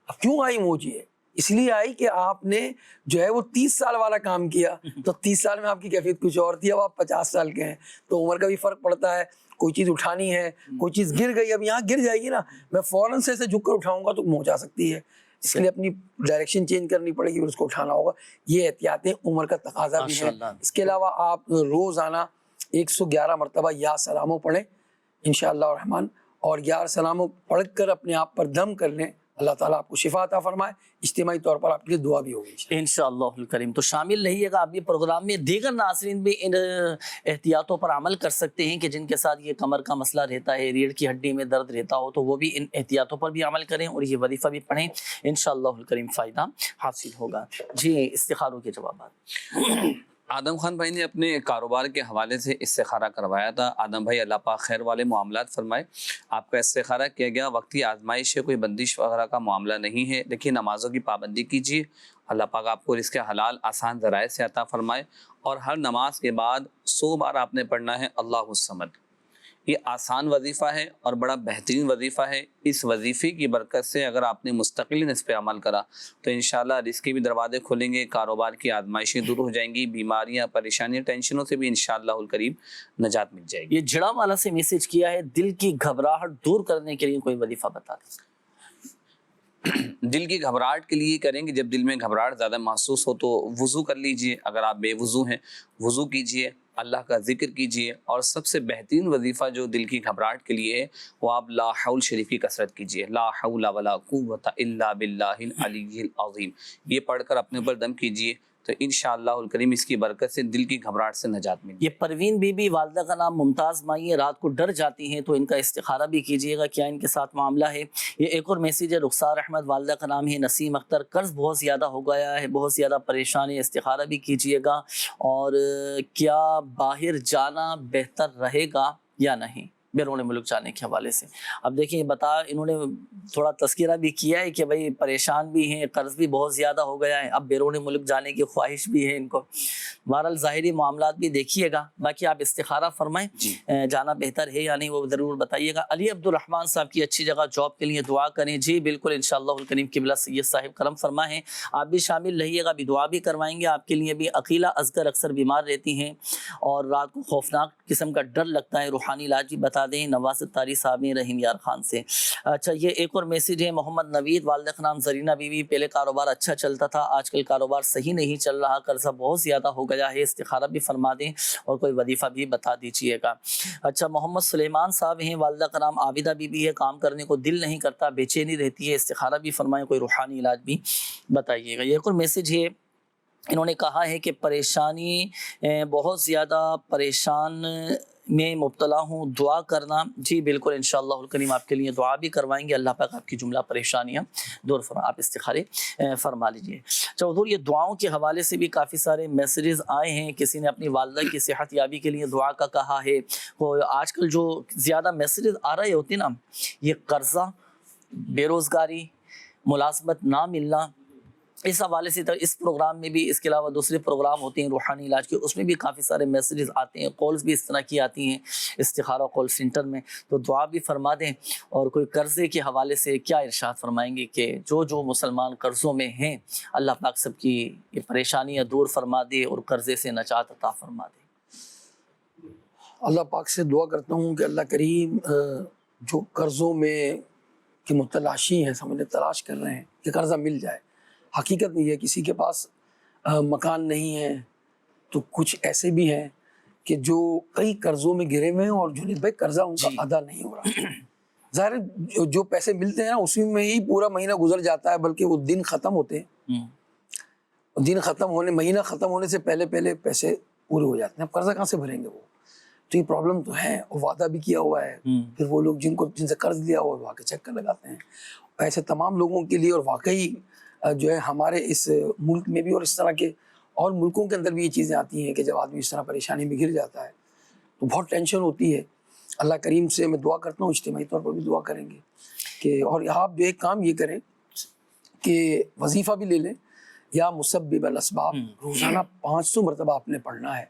اب کیوں آئی موچ؟ یہ اس لیے آئی کہ آپ نے جو ہے وہ 30 سال والا کام کیا. تو 30 سال میں آپ کی کیفیت کچھ اور تھی، اب آپ 50 سال کے ہیں. تو عمر کا بھی فرق پڑتا ہے. کوئی چیز اٹھانی ہے، کوئی چیز گر گئی، اب یہاں گر جائے گی نا، میں فوراً سے ایسے جھک کر اٹھاؤں گا تو موچ آ سکتی ہے. اس کے لیے اپنی ڈائریکشن چینج کرنی پڑے گی اور اس کو اٹھانا ہوگا. یہ احتیاطیں عمر کا تقاضا بھی ہے. اس کے علاوہ آپ روزانہ 111 مرتبہ یا سلامو پڑھیں انشاءاللہ الرحمن، اور یا سلامو پڑھ کر اپنے آپ پر دم کر لیں. اللہ تعالیٰ آپ کو شفا عطا فرمائے. اجتماعی طور پر آپ کے لیے دعا بھی ہوگی انشاءاللہ الکریم. تو شامل رہیے گا آپ بھی پروگرام میں. دیگر ناظرین بھی ان احتیاطوں پر عمل کر سکتے ہیں کہ جن کے ساتھ یہ کمر کا مسئلہ رہتا ہے، ریڑھ کی ہڈی میں درد رہتا ہو، تو وہ بھی ان احتیاطوں پر بھی عمل کریں اور یہ وظیفہ بھی پڑھیں. انشاءاللہ الکریم فائدہ حاصل ہوگا. جی، استخاروں کے جوابات. آدم خان بھائی نے اپنے کاروبار کے حوالے سے استخارہ کروایا تھا. آدم بھائی اللہ پاک خیر والے معاملات فرمائے. آپ کا استخارہ کیا گیا، وقتی آزمائش ہے، کوئی بندش وغیرہ کا معاملہ نہیں ہے، لیکن نمازوں کی پابندی کیجیے. اللہ پاک آپ کو رزق حلال آسان ذرائع سے عطا فرمائے. اور ہر نماز کے بعد 100 بار آپ نے پڑھنا ہے اللہ الصمد. یہ آسان وظیفہ ہے اور بڑا بہترین وظیفہ ہے. اس وظیفے کی برکت سے اگر آپ نے مستقل اس پہ عمل کرا تو انشاءاللہ رزق کے بھی دروازے کھلیں گے، کاروبار کی آزمائشیں دور ہو جائیں گی، بیماریاں، پریشانیاں، ٹینشنوں سے بھی انشاءاللہ الکریم نجات مل جائے گی. یہ جڑا والا سے میسج کیا ہے، دل کی گھبراہٹ دور کرنے کے لیے کوئی وظیفہ بتا دیں. دل کی گھبراہٹ کے لیے کریں گے، جب دل میں گھبراہٹ زیادہ محسوس ہو تو وضو کر لیجئے. اگر آپ بے وضو ہیں وضو کیجئے، اللہ کا ذکر کیجئے. اور سب سے بہترین وظیفہ جو دل کی گھبراہٹ کے لیے ہے وہ آپ لا حول شریف کی کثرت کیجئے. لا حول ولا قوت الا باللہ العلی العظیم. یہ پڑھ کر اپنے اوپر دم کیجئے تو انشاءاللہ الکریم اس کی برکت سے دل کی گھبراہٹ سے نجات ملے. یہ پروین بی بی، والدہ کا نام ممتاز مائی ہے، رات کو ڈر جاتی ہیں تو ان کا استخارہ بھی کیجیے گا، کیا ان کے ساتھ معاملہ ہے. یہ ایک اور میسیج ہے، رخسار احمد، والدہ کا نام ہے نسیم اختر، قرض بہت زیادہ ہو گیا ہے، بہت زیادہ پریشانی، استخارہ بھی کیجیے گا. اور کیا باہر جانا بہتر رہے گا یا نہیں بیرون ملک جانے کے حوالے سے. اب دیکھیں انہوں نے تھوڑا تذکرہ بھی کیا ہے کہ بھائی پریشان بھی ہیں، قرض بھی بہت زیادہ ہو گیا ہے، اب بیرون ملک جانے کی خواہش بھی ہے ان کو. بہرحال ظاہری معاملات بھی دیکھیے گا، باقی آپ استخارہ فرمائیں جانا بہتر ہے یا نہیں وہ ضرور بتائیے گا. علی عبد الرحمن صاحب کی اچھی جگہ جاب کے لیے دعا کریں. جی بالکل انشاءاللہ الکریم. قبلہ سید صاحب کرم فرما ہے، آپ بھی شامل رہیے گا، بھی دعا بھی کروائیں گے آپ کے لیے بھی. عقیلہ اصغر اکثر بیمار رہتی ہیں اور رات کو خوفناک قسم کا ڈر لگتا ہے، روحانی علاج بھی بتا دیں. نواز طاری صاحب رحیم یار خان سے. اچھا، یہ ایک اور میسیج ہے، محمد نوید، والدہ کا نام زرینہ بی بی، پہلے کاروبار اچھا چلتا تھا، آج کل کاروبار صحیح نہیں چل رہا، قرضہ بہت زیادہ ہو گیا ہے، استخارہ بھی فرما دیں اور کوئی وظیفہ بھی بتا دیجیے گا. اچھا، محمد سلیمان صاحب ہیں، والدہ کا نام عابدہ بی بی ہے، کام کرنے کو دل نہیں کرتا، بے چینی رہتی ہے، استخارہ بھی فرمائیں، کوئی روحانی علاج بھی بتائیے گا. یہ ایک اور میسیج ہے، انہوں نے کہا ہے کہ پریشانی، بہت زیادہ پریشان میں مبتلا ہوں، دعا کرنا. جی بالکل انشاءاللہ الکریم آپ کے لیے دعا بھی کروائیں گے، اللہ پاک آپ کی جملہ پریشانیاں دور فرما. آپ استخارے فرما لیجئے. اچھا حضور، یہ دعاؤں کے حوالے سے بھی کافی سارے میسیجز آئے ہیں. کسی نے اپنی والدہ کی صحت یابی کے لیے دعا کا کہا ہے. وہ آج کل جو زیادہ میسیجز آ رہے ہوتے ہیں نا، یہ قرضہ، بے روزگاری، ملازمت نہ ملنا، اس حوالے سے اس پروگرام میں بھی، اس کے علاوہ دوسرے پروگرام ہوتے ہیں روحانی علاج کے، اس میں بھی کافی سارے میسیجز آتے ہیں، کالز بھی اس طرح کی آتی ہیں استخارہ کال سینٹر میں. تو دعا بھی فرما دیں. اور کوئی قرضے کے حوالے سے کیا ارشاد فرمائیں گے کہ جو مسلمان قرضوں میں ہیں، اللہ پاک سب کی یہ پریشانیاں دور فرما دے اور قرضے سے نجات عطا فرما دے. اللہ پاک سے دعا کرتا ہوں کہ اللہ کریم جو قرضوں میں کے متلاشی ہیں، سمجھے تلاش کر رہے ہیں کہ قرضہ مل جائے. حقیقت نہیں ہے، کسی کے پاس مکان نہیں ہے تو کچھ ایسے بھی ہیں کہ جو کئی قرضوں میں گرے ہوئے ہیں اور جنید بھائی قرضہ ان کا ادا نہیں ہو رہا. ظاہر جو پیسے ملتے ہیں نا اسی میں ہی پورا مہینہ گزر جاتا ہے، بلکہ وہ دن ختم ہوتے ہیں دن ختم ہونے مہینہ ختم ہونے سے پہلے پہلے پیسے پورے ہو جاتے ہیں. اب قرضہ کہاں سے بھریں گے وہ؟ تو یہ پرابلم تو ہے. اور وعدہ بھی کیا ہوا ہے, پھر وہ لوگ جن سے قرض لیا ہوا ہے وہ آ کے چکر لگاتے ہیں. ایسے تمام لوگوں کے لیے, اور واقعی جو ہے ہمارے اس ملک میں بھی اور اس طرح کے اور ملکوں کے اندر بھی یہ چیزیں آتی ہیں کہ جب آدمی اس طرح پریشانی میں گر جاتا ہے تو بہت ٹینشن ہوتی ہے. اللہ کریم سے میں دعا کرتا ہوں, اجتماعی طور پر بھی دعا کریں گے کہ, اور آپ جو ایک کام یہ کریں کہ وظیفہ بھی لے لیں یا مسبب الاسباب, روزانہ 500 مرتبہ آپ نے پڑھنا ہے.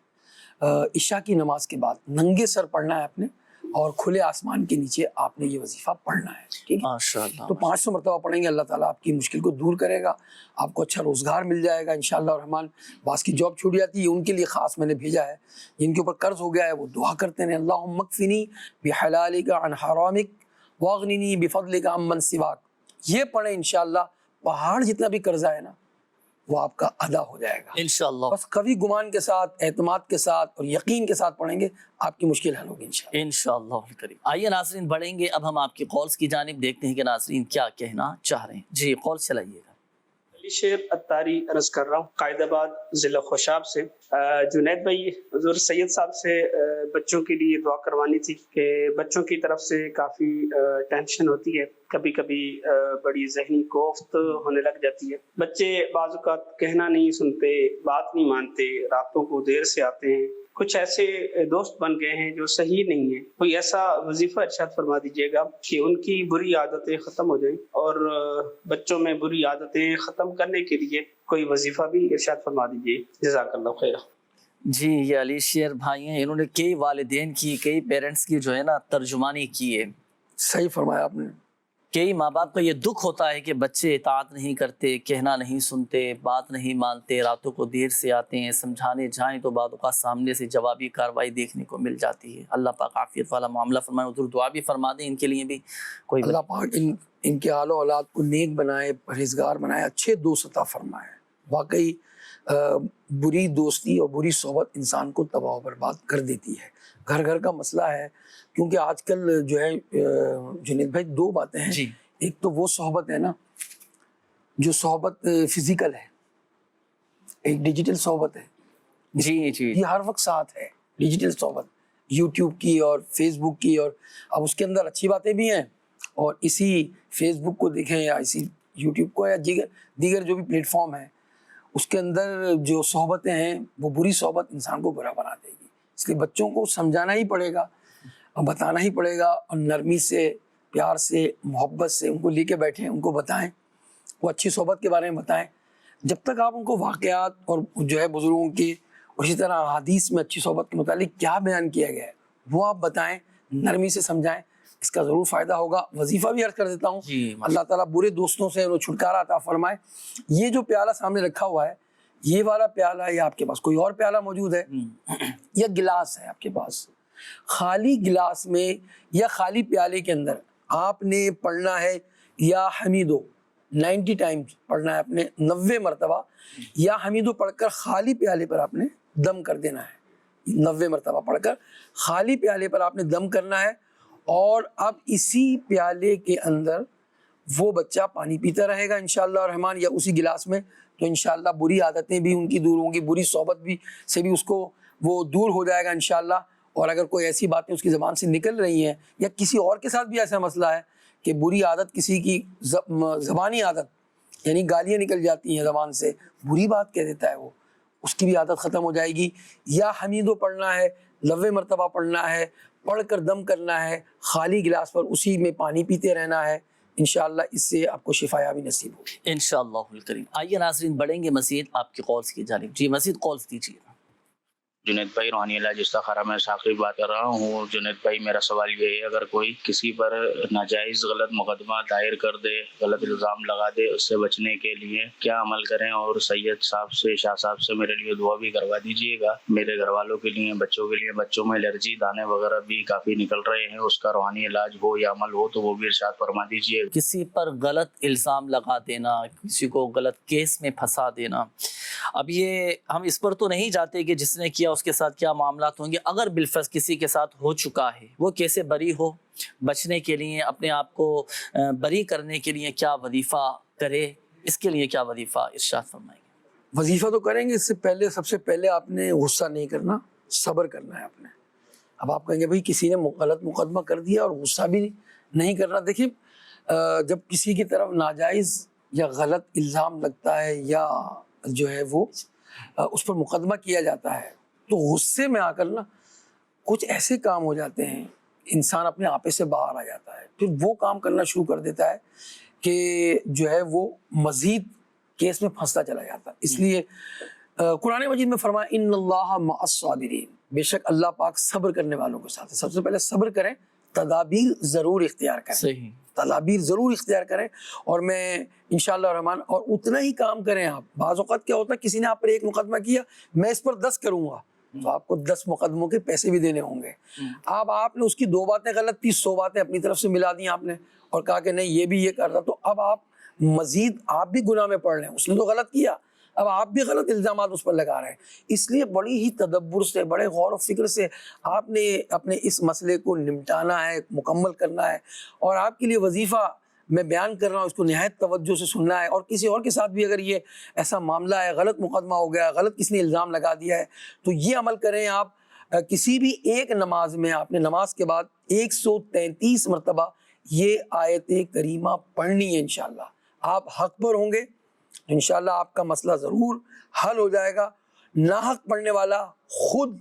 عشاء کی نماز کے بعد ننگے سر پڑھنا ہے آپ نے, اور کھلے آسمان کے نیچے آپ نے یہ وظیفہ پڑھنا ہے. ٹھیک ہے, ماشاءاللہ. تو 500 مرتبہ پڑھیں گے, اللہ تعالیٰ آپ کی مشکل کو دور کرے گا, آپ کو اچھا روزگار مل جائے گا انشاءاللہ الرحمن. بعض کی جاب چھوٹ جاتی ہے, ان کے لیے خاص میں نے بھیجا ہے. جن کے اوپر قرض ہو گیا ہے وہ دعا کرتے ہیں, اللہم اکفنی بحلالک عن حرامک واغننی بفضلک عمن سواک. یہ پڑھیں انشاءاللہ, پہاڑ جتنا بھی قرضہ ہے نا وہ آپ کا ادا ہو جائے گا انشاءاللہ. بس کبھی گمان کے ساتھ, اعتماد کے ساتھ اور یقین کے ساتھ پڑھیں گے, آپ کی مشکل حل ہوگی انشاءاللہ. انشاءاللہ الکریم. آئیے ناظرین بڑھیں گے اب ہم آپ کی کالز کی جانب, دیکھتے ہیں کہ ناظرین کیا کہنا چاہ رہے ہیں. جی کال چلائیے گا. علی شیر اتاری عرض کر رہا ہوں, قائد آباد ضلع خوشاب سے. جنید بھائی, حضور سید صاحب سے بچوں کے لیے دعا کروانی تھی کہ بچوں کی طرف سے کافی ٹینشن ہوتی ہے, کبھی کبھی بڑی ذہنی کوفت ہونے لگ جاتی ہے. بچے بعض اوقات کہنا نہیں سنتے, بات نہیں مانتے, راتوں کو دیر سے آتے ہیں, کچھ ایسے دوست بن گئے ہیں جو صحیح نہیں ہیں. کوئی ایسا وظیفہ ارشاد فرما دیجیے گا کہ ان کی بری عادتیں ختم ہو جائیں, اور بچوں میں بری عادتیں ختم کرنے کے لیے کوئی وظیفہ بھی ارشاد فرما دیجیے. جزاک اللہ خیر. جی یہ علی شیر بھائی ہیں, انہوں نے کئی والدین کی, کئی پیرنٹس کی جو ہے نا ترجمانی کی ہے. صحیح فرمایا آپ نے. کئی ماں باپ کا یہ دکھ ہوتا ہے کہ بچے اطاعت نہیں کرتے, کہنا نہیں سنتے, بات نہیں مانتے, راتوں کو دیر سے آتے ہیں, سمجھانے جائیں تو بعد اوقات سامنے سے جوابی کارروائی دیکھنے کو مل جاتی ہے. اللہ پاک عافیت والا معاملہ فرمائے, حضور دعا بھی فرما دیں ان کے لیے بھی. کوئی اللہ پاک ان کے آل و اولاد کو نیک بنائے, پرہیزگار بنائے, اچھے دوست عطا فرمائے. واقعی بری دوستی اور بری صحبت انسان کو تباہ و برباد کر دیتی ہے. گھر گھر کا مسئلہ ہے, کیونکہ آج کل جو ہے جنید بھائی دو باتیں ہیں. جی. ایک تو وہ صحبت ہے نا جو صحبت فزیکل ہے, ایک ڈیجیٹل صحبت ہے. جی جی یہ ہر وقت ساتھ ہے ڈیجیٹل صحبت, یوٹیوب کی اور فیس بک کی, اور اب اس کے اندر اچھی باتیں بھی ہیں, اور اسی فیس بک کو دیکھیں یا اسی یوٹیوب کو یا دیگر جو بھی پلیٹ فارم ہے, اس کے اندر جو صحبتیں ہیں وہ بری صحبت انسان کو برا بنا دے گی. اس لیے بچوں کو سمجھانا ہی پڑے گا اور بتانا ہی پڑے گا, اور نرمی سے, پیار سے, محبت سے ان کو لے کے بیٹھیں, ان کو بتائیں, وہ اچھی صحبت کے بارے میں بتائیں. جب تک آپ ان کو واقعات اور جو ہے بزرگوں کی, اور اسی طرح حدیث میں اچھی صحبت کے متعلق کیا بیان کیا گیا ہے وہ آپ بتائیں, نرمی سے سمجھائیں, اس کا ضرور فائدہ ہوگا. وظیفہ بھی عرض کر دیتا ہوں, اللہ تعالیٰ برے دوستوں سے انہیں چھٹکارا عطا فرمائے. یہ جو پیالہ سامنے رکھا ہوا ہے, یہ والا پیالہ, یا آپ کے پاس کوئی اور پیالہ موجود ہے, یا گلاس ہے آپ کے پاس, خالی گلاس میں یا خالی پیالے کے اندر آپ نے پڑھنا ہے یا حمیدو 90 ٹائمز پڑھنا ہے آپ نے, 90 مرتبہ یا حمیدو پڑھ کر خالی پیالے پر آپ نے دم کر دینا ہے. 90 مرتبہ پڑھ کر خالی پیالے پر آپ نے دم کرنا ہے, اور اب اسی پیالے کے اندر وہ بچہ پانی پیتا رہے گا انشاءاللہ الرحمن, یا اسی گلاس میں, تو انشاءاللہ بری عادتیں بھی ان کی دور ہوں گی, بری صحبت بھی سے بھی اس کو وہ دور ہو جائے گا انشاءاللہ. اور اگر کوئی ایسی باتیں اس کی زبان سے نکل رہی ہیں, یا کسی اور کے ساتھ بھی ایسا مسئلہ ہے کہ بری عادت, کسی کی زبانی عادت یعنی گالیاں نکل جاتی ہیں زبان سے, بری بات کہہ دیتا ہے وہ, اس کی بھی عادت ختم ہو جائے گی. یا حمیدو پڑھنا ہے, 90 مرتبہ پڑھنا ہے, پڑھ کر دم کرنا ہے, خالی گلاس پر اسی میں پانی پیتے رہنا ہے. انشاءاللہ اس سے آپ کو شفایابی نصیب ہوگی انشاءاللہ الکریم. آئیے ناظرین بڑھیں گے مزید آپ کی کالز کی جانب. جی مزید کالز دیجیے. جنید بھائی روحانی علاج استخارہ میں ثاقب بات کر رہا ہوں. جنید بھائی میرا سوال یہ ہے, اگر کوئی کسی پر ناجائز غلط مقدمہ دائر کر دے, غلط الزام لگا دے, اس سے بچنے کے لیے کیا عمل کریں؟ اور سید صاحب سے, شاہ صاحب سے میرے لیے دعا بھی کروا دیجیے گا. میرے گھر والوں کے لیے, بچوں کے لیے, بچوں میں الرجی, دانے وغیرہ بھی کافی نکل رہے ہیں, اس کا روحانی علاج ہو یا عمل ہو تو وہ بھی ارشاد فرما دیجیے. کسی پر غلط الزام لگا دینا, کسی کو غلط کیس میں پھنسا دینا, اب یہ ہم اس پر تو نہیں جاتے کہ جس نے کیا اس کے ساتھ کیا معاملات ہوں گے. اگر بالفرض کسی کے ساتھ ہو چکا ہے, وہ کیسے بری ہو, بچنے کے لیے, اپنے آپ کو بری کرنے کے لیے کیا وظیفہ کرے, اس کے لیے کیا وظیفہ ارشاد فرمائیں گے؟ وظیفہ تو کریں گے، اس سے پہلے سب سے پہلے آپ نے غصہ نہیں کرنا، صبر کرنا ہے آپ نے. اب آپ کہیں گے بھائی کسی نے غلط مقدمہ کر دیا اور غصہ بھی نہیں کرنا. دیکھیے جب کسی کی طرف ناجائز یا غلط الزام لگتا ہے یا جو ہے وہ اس پر مقدمہ کیا جاتا ہے تو غصے میں آ کر نا کچھ ایسے کام ہو جاتے ہیں، انسان اپنے آپے سے باہر آ جاتا ہے، پھر وہ کام کرنا شروع کر دیتا ہے کہ جو ہے وہ مزید کیس میں پھنستا چلا جاتا ہے. اس لیے قرآن مجید میں فرمایا ان اللہ مع الصابرین، بے شک اللہ پاک صبر کرنے والوں کے ساتھ ہے. سب سے پہلے صبر کریں، تدابیر ضرور اختیار کریں. صحیح. تدابیر ضرور اختیار کریں اور میں انشاءاللہ الرحمن اور اتنا ہی کام کریں. آپ بعض اوقات کیا ہوتا ہے کسی نے آپ پر ایک مقدمہ کیا، میں اس پر 10 کروں گا تو آپ کو 10 مقدموں کے پیسے بھی دینے ہوں گے. اب آپ نے اس کی 2 باتیں غلط تھی، 100 باتیں اپنی طرف سے ملا دی آپ نے اور کہا کہ نہیں یہ بھی یہ کر رہا، تو اب آپ مزید آپ بھی گناہ میں پڑ رہے ہیں. اس نے تو غلط کیا، اب آپ بھی غلط الزامات اس پر لگا رہے ہیں. اس لیے بڑی ہی تدبر سے، بڑے غور و فکر سے آپ نے اپنے اس مسئلے کو نمٹانا ہے، مکمل کرنا ہے. اور آپ کے لیے وظیفہ میں بیان کر رہا ہوں، اس کو نہایت توجہ سے سننا ہے. اور کسی اور کے ساتھ بھی اگر یہ ایسا معاملہ ہے، غلط مقدمہ ہو گیا، غلط کسی نے الزام لگا دیا ہے، تو یہ عمل کریں. آپ کسی بھی ایک نماز میں آپ نے نماز کے بعد 133 مرتبہ یہ آیت کریمہ پڑھنی ہے. انشاءاللہ آپ حق پر ہوں گے تو انشاءاللہ آپ کا مسئلہ ضرور حل ہو جائے گا. ناحق پڑھنے والا خود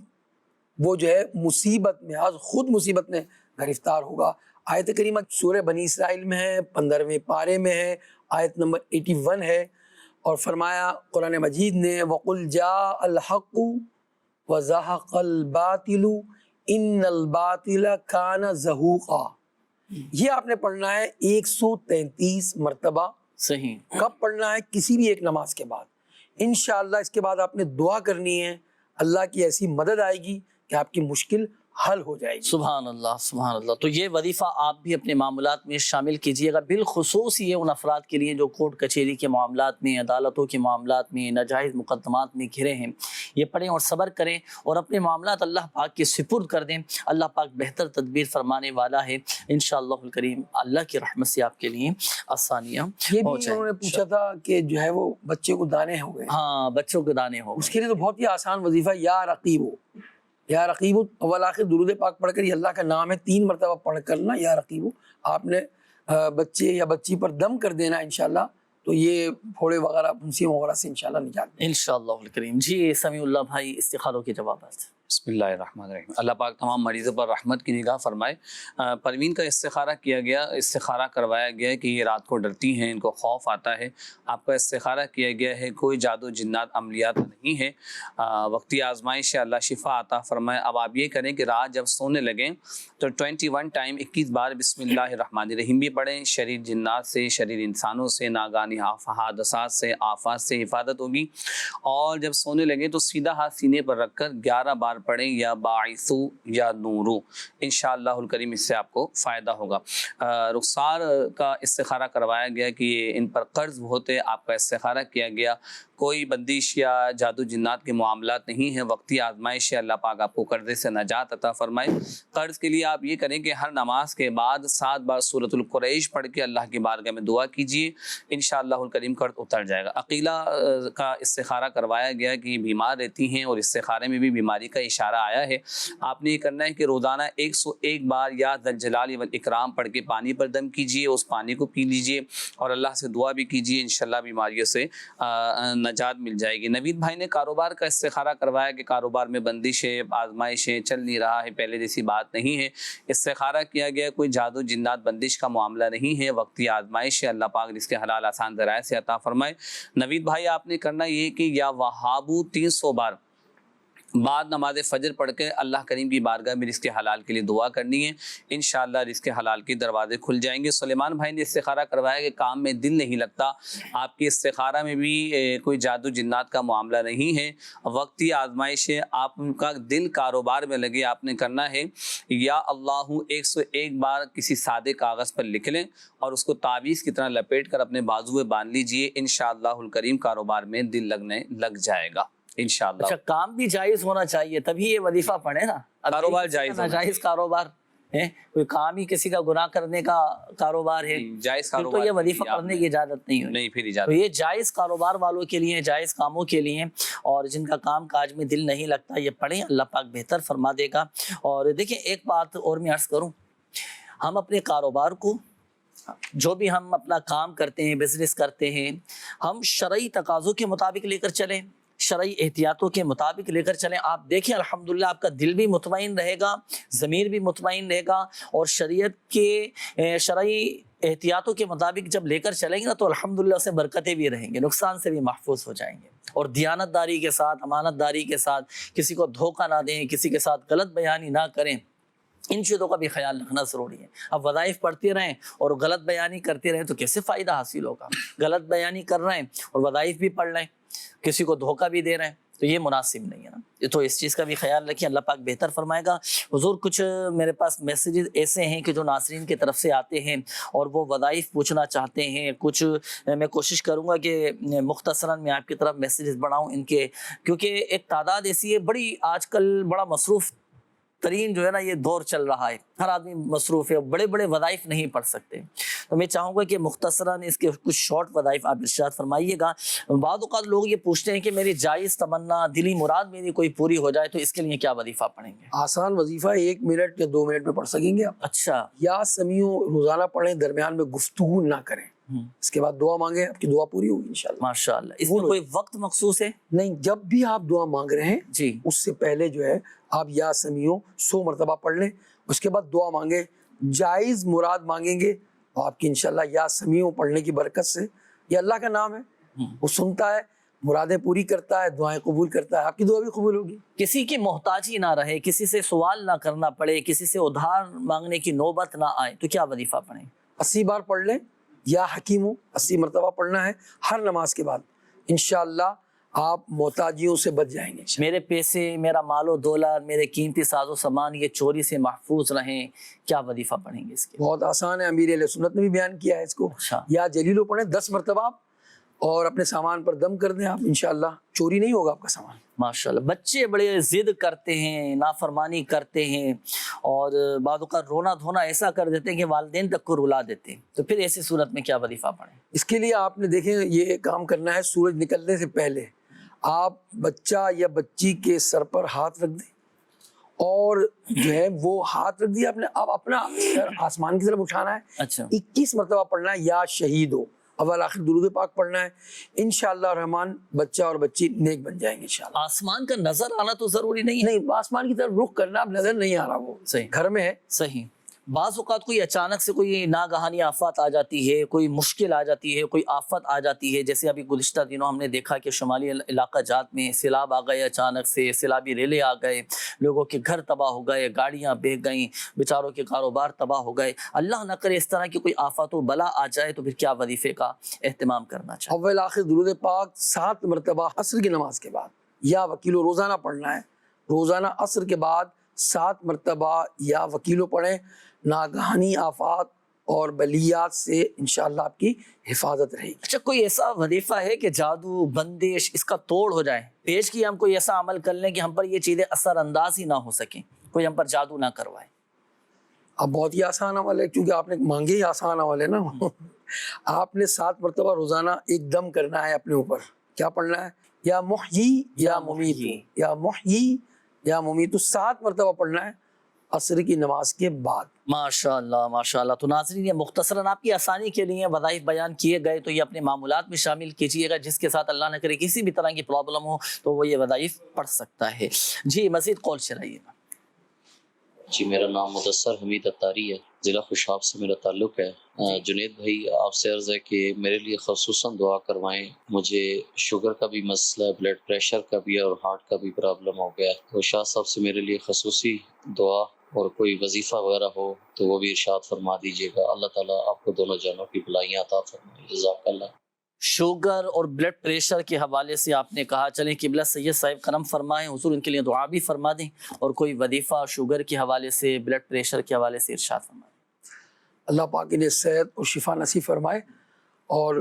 وہ جو ہے مصیبت میں، آج خود مصیبت میں گرفتار ہوگا. آیت کریمہ سورہ بنی اسرائیل میں ہے، 15ویں پارے میں ہے، آیت نمبر 81 ہے. اور فرمایا قرآن مجید نے وَقُلْ جَاءَ الْحَقُّ وَزَهَقَ الْبَاطِلُ إِنَّ الْبَاطِلَ كَانَ زَهُوقًا. یہ آپ نے پڑھنا ہے 133 مرتبہ. صحیح. کب پڑھنا ہے؟ کسی بھی ایک نماز کے بعد. انشاءاللہ اس کے بعد آپ نے دعا کرنی ہے، اللہ کی ایسی مدد آئے گی کہ آپ کی مشکل حل ہو جائے گی. سبحان اللہ سبحان اللہ. تو یہ وظیفہ آپ بھی اپنے معاملات میں شامل کیجیے گا، بالخصوص یہ ان افراد کے لیے جو کورٹ کچہری کے معاملات میں، عدالتوں کے معاملات میں، ناجائز مقدمات میں گھرے ہیں. یہ پڑھیں اور صبر کریں اور اپنے معاملات اللہ پاک کے سپرد کر دیں. اللہ پاک بہتر تدبیر فرمانے والا ہے. انشاءاللہ الکریم اللہ کی رحمت سے آپ کے لیے آسانیاں یہ ہو بھی جائیں. انہوں نے پوچھا تھا کہ جو ہے وہ بچے کو دانے ہو گئے. ہاں بچوں کے دانے ہو اس کے لیے تو بہت ہی آسان وظیفہ یا رقیبو، یا رقیبو اول آخر درود پاک پڑھ کر، یہ اللہ کا نام ہے، 3 مرتبہ پڑھ کر نا یا رقیبو آپ نے بچے یا بچی پر دم کر دینا انشاءاللہ. تو یہ پھوڑے وغیرہ پھنسی وغیرہ سے انشاءاللہ نجات دیں انشاءاللہ الکریم. جی سمیع اللہ بھائی استخاروں کے جوابات. بسم اللہ الرحمن الرحیم. اللہ پاک تمام مریضوں پر رحمت کی نگاہ فرمائے. پروین کا استخارہ کیا گیا، استخارہ کروایا گیا کہ یہ رات کو ڈرتی ہیں، ان کو خوف آتا ہے. آپ کا استخارہ کیا گیا ہے، کوئی جادو جنات عملیات نہیں ہے، وقتی آزمائش ہے، اللہ شفا عطا فرمائے. اب آپ یہ کریں کہ رات جب سونے لگیں تو 21 ٹائم 21 بار بسم اللہ الرحمن الرحیم بھی پڑھیں. شریر جنات سے، شریر انسانوں سے، ناگانی حادثات سے، آفات سے حفاظت ہوگی. اور جب سونے لگیں تو سیدھا ہاتھ سینے پر رکھ کر 11 بار پڑھیں یا باعثو یا نورو. انشاءاللہ الکریم اس سے آپ کو فائدہ ہوگا. رخسار کا استخارہ کروایا گیا کہ ان پر قرض ہوتے، آپ کا استخارہ کیا گیا. کوئی بندش یا جادو جنات کے معاملات نہیں ہیں، وقتی آزمائش ہے، اللہ پاک آپ کو قرضے سے نجات عطا فرمائے. قرض کے لیے آپ یہ کریں کہ ہر نماز کے بعد 7 بار سورۃ القریش پڑھ کے اللہ کی بارگاہ میں دعا کیجیے، انشاءاللہ الکریم قرض اتر جائے گا. عقیلہ کا استخارہ کروایا گیا کہ بیمار رہتی ہیں اور استخارے میں بھی بیماری کا اشارہ آیا ہے. آپ نے یہ کرنا ہے کہ روزانہ 101 بار یا ذوالجلال والاکرام پڑھ کے پانی پر دم کیجیے، اس پانی کو پی لیجیے اور اللہ سے دعا بھی کیجیے، انشاءاللہ بیماریوں سے نجات مل جائے گی. نوید بھائی نے کاروبار کا استخارہ کروایا کہ کاروبار میں بندش ہے، آزمائش ہے، چل نہیں رہا ہے، پہلے جیسی بات نہیں ہے. استخارہ کیا گیا، کوئی جادو جنات بندش کا معاملہ نہیں ہے، وقتی آزمائش ہے، اللہ پاک رزق حلال آسان ذرائع سے عطا فرمائے. نوید بھائی آپ نے کرنا یہ کہ یا وہابو 300 بار بعد نماز فجر پڑھ کے اللہ کریم کی بارگاہ میں رزق حلال کے لیے دعا کرنی ہے، انشاءاللہ رزق حلال کے دروازے کھل جائیں گے. سلیمان بھائی نے استخارہ کروایا کہ کام میں دل نہیں لگتا، آپ کی استخارہ میں بھی کوئی جادو جنات کا معاملہ نہیں ہے، وقتی آزمائش ہے، آپ کا دل کاروبار میں لگے. آپ نے کرنا ہے یا اللہ 101 بار کسی سادے کاغذ پر لکھ لیں اور اس کو تعویذ کی طرح لپیٹ کر اپنے بازو میں باندھ لیجئے، انشاءاللہ الکریم کاروبار میں دل لگنے لگ جائے گا انشاءاللہ. اچھا کام بھی جائز ہونا چاہیے تبھی یہ وظیفہ پڑھے نا. کاروبار جائز ناجائز کاروبار ہے کوئی کام ہی کسی کا گناہ کرنے کا کاروبار ہے جائز پھر تو کاروبار یہ وظیفہ کے لیے آپ پڑھنے نے- کی اجازت نہیں ہوئی. نہیں پھر تو اجازت یہ جائز کاروبار والوں کے لیے جائز کاموں کے لیے اور جن کا کام کاج میں دل نہیں لگتا یہ پڑھیں, اللہ پاک بہتر فرما دے گا. اور دیکھیں ایک بات اور میں عرض کروں, ہم اپنے کاروبار کو جو بھی ہم اپنا کام کرتے ہیں بزنس کرتے ہیں ہم شرعی تقاضوں کے مطابق لے کر چلیں, شرعی احتیاطوں کے مطابق لے کر چلیں. آپ دیکھیں الحمدللہ آپ کا دل بھی مطمئن رہے گا, ضمیر بھی مطمئن رہے گا, اور شریعت کے شرعی احتیاطوں کے مطابق جب لے کر چلیں گے نا تو الحمدللہ اسے برکتیں بھی رہیں گے, نقصان سے بھی محفوظ ہو جائیں گے. اور دیانت داری کے ساتھ, امانت داری کے ساتھ, کسی کو دھوکہ نہ دیں, کسی کے ساتھ غلط بیانی نہ کریں, ان چیزوں کا بھی خیال رکھنا ضروری ہے. اب وظائف پڑھتے رہیں اور غلط بیانی کرتے رہیں تو کیسے فائدہ حاصل ہوگا؟ غلط بیانی کر رہے ہیں اور وظائف بھی پڑھ رہے ہیں, کسی کو دھوکہ بھی دے رہے ہیں, تو یہ مناسب نہیں ہے نا. تو اس چیز کا بھی خیال رکھیں, اللہ پاک بہتر فرمائے گا. حضور کچھ میرے پاس میسیجز ایسے ہیں کہ جو ناظرین کی طرف سے آتے ہیں اور وہ وظائف پوچھنا چاہتے ہیں. کچھ میں کوشش کروں گا کہ مختصراً میں آپ کی طرف میسیجز بڑھاؤں ان کے, کیونکہ ایک تعداد ایسی ہے بڑی, آج کل بڑا مصروف ترین جو ہے نا یہ دور چل رہا ہے, ہر آدمی مصروف ہے, بڑے بڑے وظائف نہیں پڑھ سکتے. تو میں چاہوں گا کہ مختصراً اس کے کچھ شارٹ وظائف آپ ارشاد فرمائیے گا. بعض اوقات لوگ یہ پوچھتے ہیں کہ میری جائز تمنا, دلی مراد میری کوئی پوری ہو جائے تو اس کے لیے کیا وظیفہ پڑھیں گے؟ آسان وظیفہ 1 منٹ یا 2 منٹ میں پڑھ سکیں گے آپ. اچھا, یا سمیعوں روزانہ پڑھیں, درمیان میں گفتگو نہ کریں, اس کے بعد دعا مانگیں, آپ کی دعا پوری ہوگی انشاءاللہ. ماشاءاللہ. اس میں کوئی وقت مخصوص ہے؟ نہیں, جب بھی آپ دعا مانگ رہے ہیں جی, اس سے پہلے جو ہے آپ یا سمیعوں 100 مرتبہ پڑھ لیں, اس کے بعد دعا مانگیں, جائز مراد مانگیں گے تو آپ کی انشاءاللہ یا سمیعوں پڑھنے کی برکت سے, یہ اللہ کا نام ہے, وہ سنتا ہے, مرادیں پوری کرتا ہے, دعائیں قبول کرتا ہے, آپ کی دعا بھی قبول ہوگی. کسی کی محتاجی نہ رہے, کسی سے سوال نہ کرنا پڑے, کسی سے ادھار مانگنے کی نوبت نہ آئے تو کیا وظیفہ پڑھیں؟ 80 بار پڑھ لیں, یا حکیم 80 مرتبہ پڑھنا ہے ہر نماز کے بعد, انشاءاللہ آپ محتاجیوں سے بچ جائیں گے. میرے پیسے, میرا مال و دولت, میرے قیمتی ساز و سامان یہ چوری سے محفوظ رہیں, کیا وظیفہ پڑھیں گے اس کے؟ بہت آسان ہے, امیر علیہ سنت نے بھی بیان کیا ہے اس کو. اچھا, یا جلیلو پڑھیں 10 مرتبہ آپ, اور اپنے سامان پر دم کر دیں آپ, انشاءاللہ چوری نہیں ہوگا آپ کا سامان. ماشاءاللہ. بچے بڑے ضد کرتے ہیں, نافرمانی کرتے ہیں, اور بعض اوقات رونا دھونا ایسا کر دیتے ہیں کہ والدین تک کو رلا دیتے ہیں, تو پھر ایسی صورت میں کیا وظیفہ پڑھیں؟ اس کے لیے آپ نے دیکھیں یہ کام کرنا ہے, سورج نکلنے سے پہلے آپ بچہ یا بچی کے سر پر ہاتھ رکھ دیں, اور جو ہے وہ ہاتھ رکھ دیا آپ نے, اب اپنا سر آسمان کی طرف اٹھانا ہے. اچھا, 21 مرتبہ پڑھنا ہے یا شہید ہو, اول آخر درود پاک پڑھنا ہے, انشاءاللہ رحمان بچہ اور بچی نیک بن جائیں گے انشاءاللہ. آسمان کا نظر آنا تو ضروری نہیں ہے. نہیں, آسمان کی طرف رخ کرنا, اب نظر نہیں آ رہا, وہ صحیح, گھر میں ہے. صحیح. بعض اوقات کوئی اچانک سے کوئی ناگہانی آفات آ جاتی ہے, کوئی مشکل آ جاتی ہے, کوئی آفت آ جاتی ہے, جیسے ابھی گزشتہ دنوں ہم نے دیکھا کہ شمالی علاقہ جات میں سیلاب آ گئے, اچانک سے سیلابی ریلے آ گئے, لوگوں کے گھر تباہ ہو گئے, گاڑیاں بہہ گئیں, بیچاروں کے کاروبار تباہ ہو گئے. اللہ نہ کرے اس طرح کی کوئی آفت و بلا آ جائے تو پھر کیا وظیفے کا اہتمام کرنا چاہیے؟ اول آخر درود پاک 7 مرتبہ عصر کی نماز کے بعد, یا وکیلو روزانہ پڑھنا ہے, روزانہ عصر کے بعد 7 مرتبہ یا وکیلو پڑھیں. ناگہانی آفات اور بلیات سے انشاءاللہ آپ کی حفاظت رہے گی. اچھا, کوئی ایسا وظیفہ ہے کہ جادو بندش اس کا توڑ ہو جائے, پیش کی ہم کوئی ایسا عمل کر لیں کہ ہم پر یہ چیزیں اثر انداز ہی نہ ہو سکیں, کوئی ہم پر جادو نہ کروائے؟ اب بہت ہی آسان عمل ہے, کیونکہ آپ نے مانگے ہی آسان عمل ہے نا. آپ نے 7 مرتبہ روزانہ ایک دم کرنا ہے اپنے اوپر. کیا پڑھنا ہے؟ یا محیی یا ممیتو, یا محیی یا ممیتو 7 مرتبہ پڑھنا ہے عصر کی نماز کے بعد. ماشاءاللہ, ماشاءاللہ. تو ناظرین یہ مختصراً آپ کی آسانی کے لیے وظائف بیان کیے گئے, تو یہ اپنے معمولات میں شامل کیجیے گا. جس کے ساتھ اللہ نہ کرے کسی بھی طرح کی پرابلم ہو تو وہ یہ وظائف پڑھ سکتا ہے. جی مزید قول چلائیے گا. جی, میرا نام مدثر حمید اتاری ہے, ضلع خوشاب سے میرا تعلق ہے. جنید بھائی, آپ سے عرض ہے کہ میرے لیے خصوصاً دعا کروائیں. مجھے شوگر کا بھی مسئلہ ہے, بلڈ پریشر کا بھی ہے, اور ہارٹ کا بھی پرابلم ہو گیا ہے. تو شاہ صاحب سے میرے لیے خصوصی دعا, اور کوئی وظیفہ وغیرہ ہو تو وہ بھی ارشاد فرما دیجیے گا. اللہ تعالیٰ آپ کو دونوں جانوں کی بھلائیاں عطا فرمائے. جزاک اللہ. شوگر اور بلڈ پریشر کے حوالے سے آپ نے کہا, چلیں قبلہ سید صاحب کرم فرمائیں, حضور ان کے لیے دعا بھی فرما دیں, اور کوئی وظیفہ شوگر کے حوالے سے, بلڈ پریشر کے حوالے سے ارشاد فرمائیں. اللہ پاک انہیں صحت اور شفا نصیب فرمائے, اور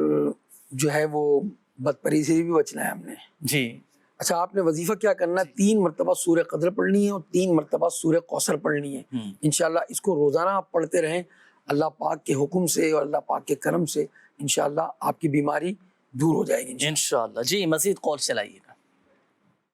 جو ہے وہ بد پریزی سے بھی بچنا ہے ہم نے. جی, اچھا آپ نے وظیفہ کیا کرنا ہے، 3 مرتبہ سورہ قدر پڑھنی ہے اور 3 مرتبہ سورہ کوثر پڑھنی ہے انشاءاللہ. اس کو روزانہ آپ پڑھتے رہیں، اللہ پاک کے حکم سے اور اللہ پاک کے کرم سے انشاءاللہ آپ کی بیماری دور ہو جائے گی انشاءاللہ. جی مزید کال چلائیے گا.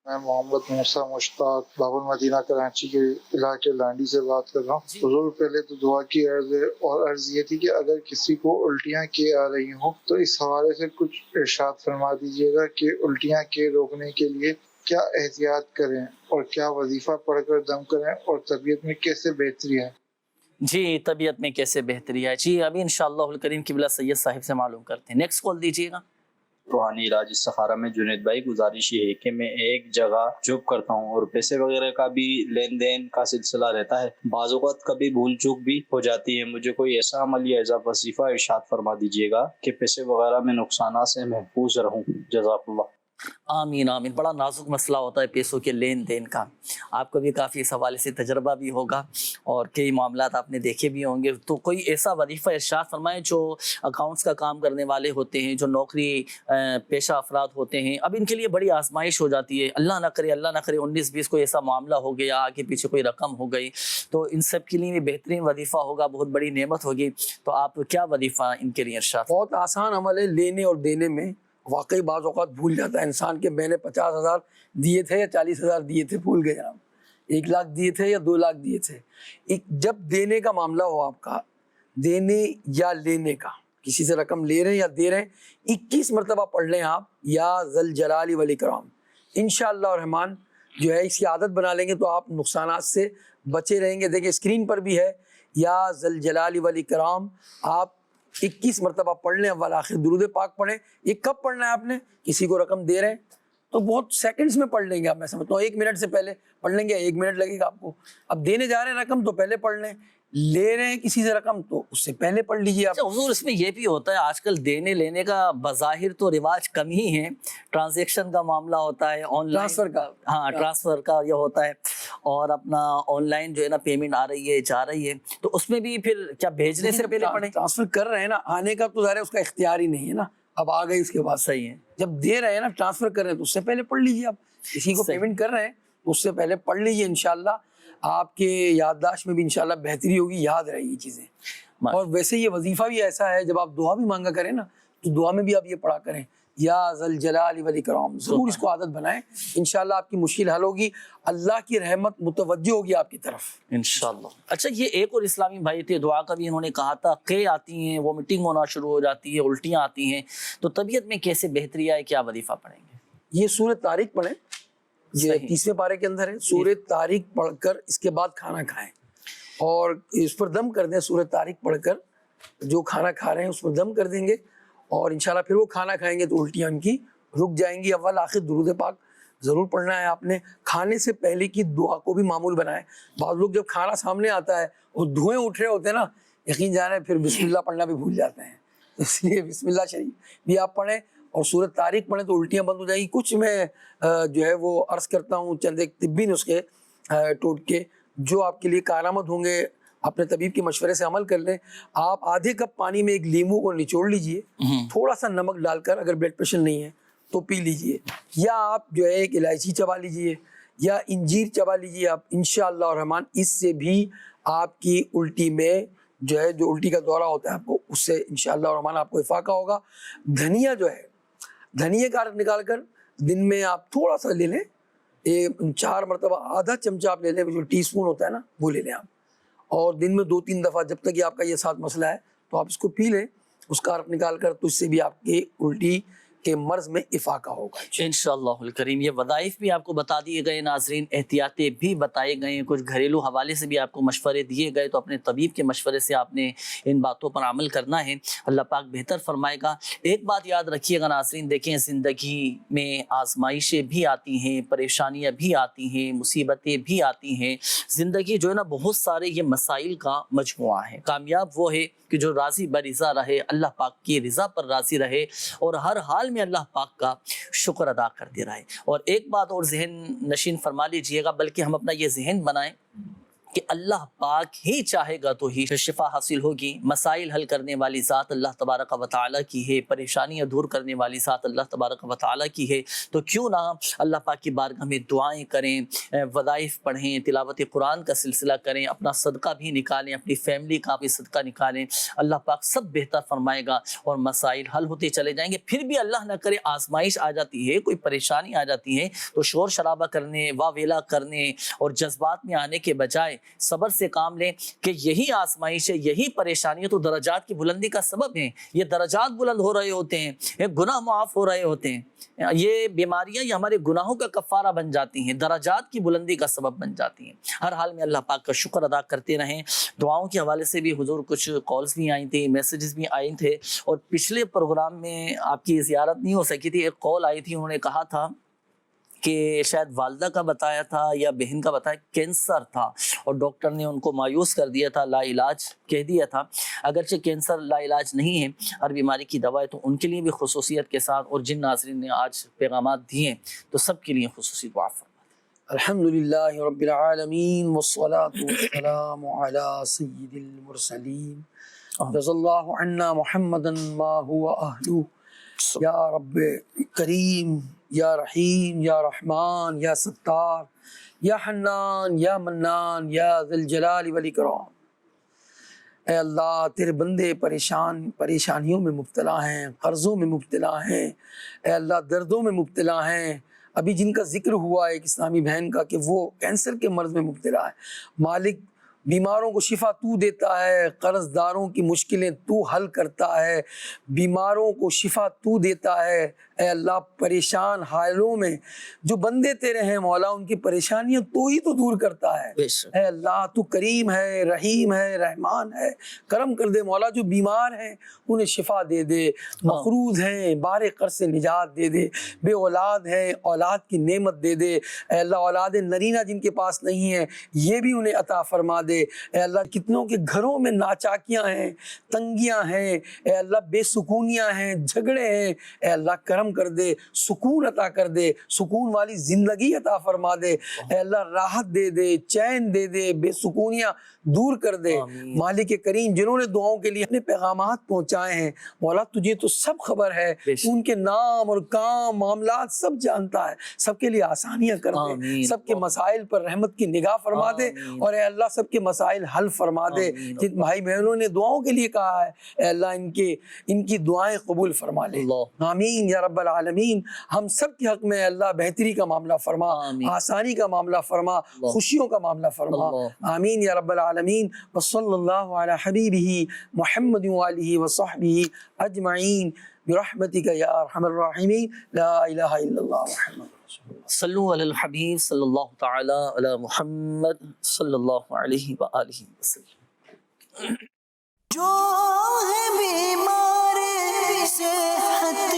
میں محمد موسیٰ مشتاق باب المدینہ کراچی کے علاقے لانڈی سے بات کر رہا ہوں. حضور پہلے تو دعا کی عرض ہے، اور عرض یہ تھی کہ اگر کسی کو الٹیاں کی آ رہی ہوں تو اس حوالے سے کچھ ارشاد فرما دیجیے گا کہ الٹیاں کے روکنے کے لیے کیا احتیاط کریں اور کیا وظیفہ پڑھ کر دم کریں، اور طبیعت میں کیسے بہتری ہے. جی طبیعت میں کیسے بہتری ہے، جی ابھی انشاءاللہ الکریم قبلہ سید صاحب سے معلوم کرتے ہیں. نیکسٹ کال دیجیے گا. روحانی علاج استخارہ میں جنید بھائی گزارش یہ ہے کہ میں ایک جگہ جاب کرتا ہوں اور پیسے وغیرہ کا بھی لین دین کا سلسلہ رہتا ہے، بعض اوقات کبھی بھول چوک بھی ہو جاتی ہے. مجھے کوئی ایسا عمل یا ایسا وظیفہ ارشاد فرما دیجیے گا کہ پیسے وغیرہ میں نقصانات سے محفوظ رہوں. جزاک اللہ. آمین آمین. بڑا نازک مسئلہ ہوتا ہے پیسوں کے لین دین کا. آپ کو بھی کافی اس حوالے سے تجربہ بھی ہوگا اور کئی معاملات آپ نے دیکھے بھی ہوں گے. تو کوئی ایسا وظیفہ ارشاد فرمائیں جو اکاؤنٹس کا کام کرنے والے ہوتے ہیں، جو نوکری پیشہ افراد ہوتے ہیں. اب ان کے لیے بڑی آزمائش ہو جاتی ہے، اللہ نہ کرے 19-20 کوئی ایسا معاملہ ہو گیا، آگے پیچھے کوئی رقم ہو گئی، تو ان سب کے لیے بہترین وظیفہ ہوگا، بہت بڑی نعمت ہوگی. تو آپ کیا وظیفہ ان کے لیے ارشاد؟ بہت آسان عمل ہے لینے اور دینے میں. واقعی بعض اوقات بھول جاتا ہے انسان کہ میں نے 50,000 دیے تھے یا 40,000 دیے تھے، بھول گئے جناب. 1 لاکھ دیے تھے یا 2 لاکھ دیے تھے. جب دینے کا معاملہ ہو آپ کا، دینے یا لینے کا، کسی سے رقم لے رہے ہیں یا دے رہے ہیں، 21 مرتبہ پڑھ لیں آپ یا ذل جلال والاکرام. انشاءاللہ الرحمن جو ہے اس کی عادت بنا لیں گے تو آپ نقصانات سے بچے رہیں گے. دیکھیں اسکرین پر بھی ہے یا ذل جلال والاکرام، آپ 21 مرتبہ پڑھ لیں. اول آخر درود پاک پڑھیں. یہ کب پڑھنا ہے آپ نے؟ کسی کو رقم دے رہے ہیں تو بہت سیکنڈز میں پڑھ لیں گے آپ. میں سمجھتا ہوں 1 منٹ سے پہلے پڑھ لیں گے، 1 منٹ لگے گا آپ کو. اب دینے جا رہے ہیں رقم تو پہلے پڑھ لیں، لے رہے ہیں کسی سے رقم تو اس سے پہلے پڑھ لیجیے آپ. حضور اس میں یہ بھی ہوتا ہے آج کل دینے لینے کا بظاہر تو رواج کم ہی ہے، ٹرانزیکشن کا معاملہ ہوتا ہے، آن لائن ٹرانسفر کا، ہاں ٹرانسفر کا یہ ہوتا ہے، اور اپنا آن لائن جو ہے نا پیمنٹ آ رہی ہے جا رہی ہے، تو اس میں بھی پھر کیا بھیجنے سے پہلے پڑھیں؟ ٹرانسفر کر رہے ہیں نا، آنے کا تو ظاہر ہے اس کا اختیار ہی نہیں ہے نا، اب آ گئی اس کے بعد. صحیح ہے. جب دے رہے ہیں نا ٹرانسفر کر رہے ہیں تو اس سے پہلے پڑھ لیجیے آپ. کسی کو پیمنٹ کر رہے ہیں تو اس سے پہلے پڑھ لیجیے. انشاءاللہ آپ کے یادداشت میں بھی انشاءاللہ بہتری ہوگی، یاد رہے گی چیزیں. اور ویسے یہ وظیفہ بھی ایسا ہے جب آپ دعا بھی مانگا کریں نا تو دعا میں بھی آپ یہ پڑھا کریں یا ذل جلال والاکرام. ضرور اس کو عادت بنائیں، انشاءاللہ آپ کی مشکل حل ہوگی، اللہ کی رحمت متوجہ ہوگی آپ کی طرف انشاءاللہ. اچھا یہ ایک اور اسلامی بھائی تھے، دعا کا بھی انہوں نے کہا تھا، قے آتی ہیں، وومٹنگ ہونا شروع ہو جاتی ہے، الٹیاں آتی ہیں، تو طبیعت میں کیسے بہتری آئے، کیا وظیفہ پڑھیں گے؟ یہ سورہ طارق پڑھیں، یہ 30ویں پارے کے اندر ہے. سورہ طارق پڑھ کر اس کے بعد کھانا کھائیں اور اس پر دم کر دیں. سورہ طارق پڑھ کر جو کھانا کھا رہے ہیں اس پر دم کر دیں گے اور انشاءاللہ پھر وہ کھانا کھائیں گے تو الٹیاں ان کی رک جائیں گی. اول آخر درود پاک ضرور پڑھنا ہے آپ نے. کھانے سے پہلے کی دعا کو بھی معمول بنائیں. بعض لوگ جب کھانا سامنے آتا ہے اور دھوئیں اٹھ رہے ہوتے ہیں نا، یقین جانے پھر بسم اللہ پڑھنا بھی بھول جاتے ہیں. اس لیے بسم اللہ شریف بھی آپ پڑھیں اور سورۃ طارق پڑھیں تو الٹیاں بند ہو جائیں گی. کچھ میں جو ہے وہ عرض کرتا ہوں چند ایک طبی نسخے ٹوٹکے جو آپ کے لیے کارآمد ہوں گے. اپنے طبیب کے مشورے سے عمل کر لیں. آپ آدھے کپ پانی میں ایک لیمو کو نچوڑ لیجئے، تھوڑا سا نمک ڈال کر، اگر بلڈ پریشر نہیں ہے تو پی لیجئے، یا آپ جو ہے ایک الائچی چبا لیجئے یا انجیر چبا لیجئے. آپ انشاءاللہ الرحمن اس سے بھی آپ کی الٹی میں جو ہے، جو الٹی کا دورہ ہوتا ہے آپ کو، اس سے انشاءاللہ الرحمن آپ کو افاقہ ہوگا. دھنیا جو ہے، دھنیا کا عرق نکال کر دن میں آپ تھوڑا سا لے لیں، 4 مرتبہ آدھا چمچہ آپ لے لیں، جو ٹی سپون ہوتا ہے نا وہ لے لیں آپ، اور دن میں 2-3 دفعہ جب تک یہ آپ کا یہ ساتھ مسئلہ ہے تو آپ اس کو پی لیں، اس کا عرق نکال کر، تو اس سے بھی آپ کے الٹی کے مرض میں افاقہ ہوگا انشاءاللہ الکریم. یہ وظائف بھی آپ کو بتا دیے گئے ناظرین، احتیاطیں بھی بتائے گئے، کچھ گھریلو حوالے سے بھی آپ کو مشورے دیے گئے، تو اپنے طبیب کے مشورے سے آپ نے ان باتوں پر عمل کرنا ہے. اللہ پاک بہتر فرمائے گا. ایک بات یاد رکھیے گا ناظرین، دیکھیں زندگی میں آزمائشیں بھی آتی ہیں، پریشانیاں بھی آتی ہیں، مصیبتیں بھی آتی ہیں. زندگی جو ہے نا بہت سارے یہ مسائل کا مجموعہ ہے. کامیاب وہ ہے کہ جو راضی برضا رہے، اللہ پاک کی رضا پر راضی رہے اور ہر حال میں اللہ پاک کا شکر ادا کرتے رہے. اور ایک بات اور ذہن نشین فرما لیجئے گا، بلکہ ہم اپنا یہ ذہن بنائیں کہ اللہ پاک ہی چاہے گا تو ہی شفا حاصل ہوگی۔ مسائل حل کرنے والی ذات اللہ تبارک و تعالیٰ کی ہے، پریشانیاں دور کرنے والی ذات اللہ تبارک و تعالیٰ کی ہے، تو کیوں نہ اللہ پاک کی بارگاہ میں دعائیں کریں، وظائف پڑھیں، تلاوت قرآن کا سلسلہ کریں، اپنا صدقہ بھی نکالیں، اپنی فیملی کا بھی صدقہ نکالیں، اللہ پاک سب بہتر فرمائے گا اور مسائل حل ہوتے چلے جائیں گے۔ پھر بھی اللہ نہ کرے آزمائش آ جاتی ہے، کوئی پریشانی آ جاتی ہے، تو شور شرابہ کرنے، واہ ویلا کرنے اور جذبات میں آنے کے بجائے صبر سے کام لیں کہ یہی آزمائش ہے، یہی پریشانی ہے تو درجات کی بلندی کا سبب ہے۔ یہ درجات بلند ہو رہے ہوتے ہیں، یہ گناہ معاف ہو رہے ہوتے ہیں، یہ بیماریاں یہ ہمارے گناہوں کا کفارہ بن جاتی ہیں، درجات کی بلندی کا سبب بن جاتی ہیں۔ ہر حال میں اللہ پاک کا شکر ادا کرتے رہیں۔ دعاؤں کے حوالے سے بھی حضور کچھ کالز بھی آئی تھیں، میسیجز بھی آئے تھے، اور پچھلے پروگرام میں آپ کی زیارت نہیں ہو سکی تھی، ایک کال آئی تھی، انہوں نے کہا تھا کہ شاید والدہ کا بتایا تھا یا بہن کا بتایا، کینسر تھا اور ڈاکٹر نے ان کو مایوس کر دیا تھا، لا علاج کہہ دیا تھا۔ اگرچہ کینسر لا علاج نہیں ہے، ہر بیماری کی دوا ہے، تو ان کے لیے بھی خصوصیت کے ساتھ، اور جن ناظرین نے آج پیغامات دیے ہیں تو سب کے لیے خصوصی دعا فرمائیں۔ الحمدللہ رب العالمین والصلاة والسلام علی سید المرسلین جزا اللہ عنا محمدا ما هو اہلہ۔ یا رب کریم، یا رحیم، یا رحمان، یا ستار، یا حنان، یا منان، یا ذی الجلال والاکرام۔ اے اللہ تیرے بندے پریشانیوں میں مبتلا ہیں، قرضوں میں مبتلا ہیں، اے اللہ دردوں میں مبتلا ہیں۔ ابھی جن کا ذکر ہوا ہے ایک اسلامی بہن کا کہ وہ کینسر کے مرض میں مبتلا ہے، مالک بیماروں کو شفا تو دیتا ہے، قرض داروں کی مشکلیں تو حل کرتا ہے، بیماروں کو شفا تو دیتا ہے۔ اے اللہ پریشان حالوں میں جو بندے تیرے ہیں مولا، ان کی پریشانیاں تو ہی تو دور کرتا ہے۔ اے اللہ تو کریم ہے، رحیم ہے، رحمان ہے، کرم کر دے مولا، جو بیمار ہیں انہیں شفا دے دے، مقروض ہیں بار قرض سے نجات دے دے، بے اولاد ہیں اولاد کی نعمت دے دے۔ اے اللہ اولاد نرینہ جن کے پاس نہیں ہے یہ بھی انہیں عطا فرما دے۔ اے اللہ کتنوں کے گھروں میں ناچاکیاں ہیں، تنگیاں ہیں، اے اللہ بے سکونیاں ہیں، جھگڑے ہیں، اے اللہ کرم کر دے، سکون عطا کر دے، سکون والی زندگی عطا فرما دے۔ اے اللہ راحت دے دے، چین دے دے، بے سکونیاں دور کر دے۔ مالک کریم جنہوں نے دعاؤں کے لیے اپنے پیغامات پہنچائے ہیں مولا، تجھے تو سب خبر ہے، تو ان کے نام اور کام معاملات سب جانتا ہے، سب کے لیے آسانیاں کر دے، سب کے مسائل پر رحمت کی نگاہ فرما دے، اور اے اللہ سب کے مسائل حل فرما دے۔ جن بھائی بہنوں نے دعاؤں کے لیے کہا ہے اے اللہ ان کی دعائیں قبول فرما لے، آمین یا رب العالمین۔ ہم سب کے حق میں اللہ بہتری کا معاملہ فرما، آسانی کا معاملہ فرما، خوشیوں کا معاملہ فرما، آمین یا رب العالمین۔ وصلی اللہ علی حبیبہ محمد وآلہ وصحبہ اجمعین برحمتک یا ارحم الراحمین، لا الہ الا اللہ محمد رسول اللہ۔ صلو علی الحبیب صلی اللہ تعالی علی محمد صلی اللہ علیہ وآلہ وسلم۔ جو ہے بیمار صحت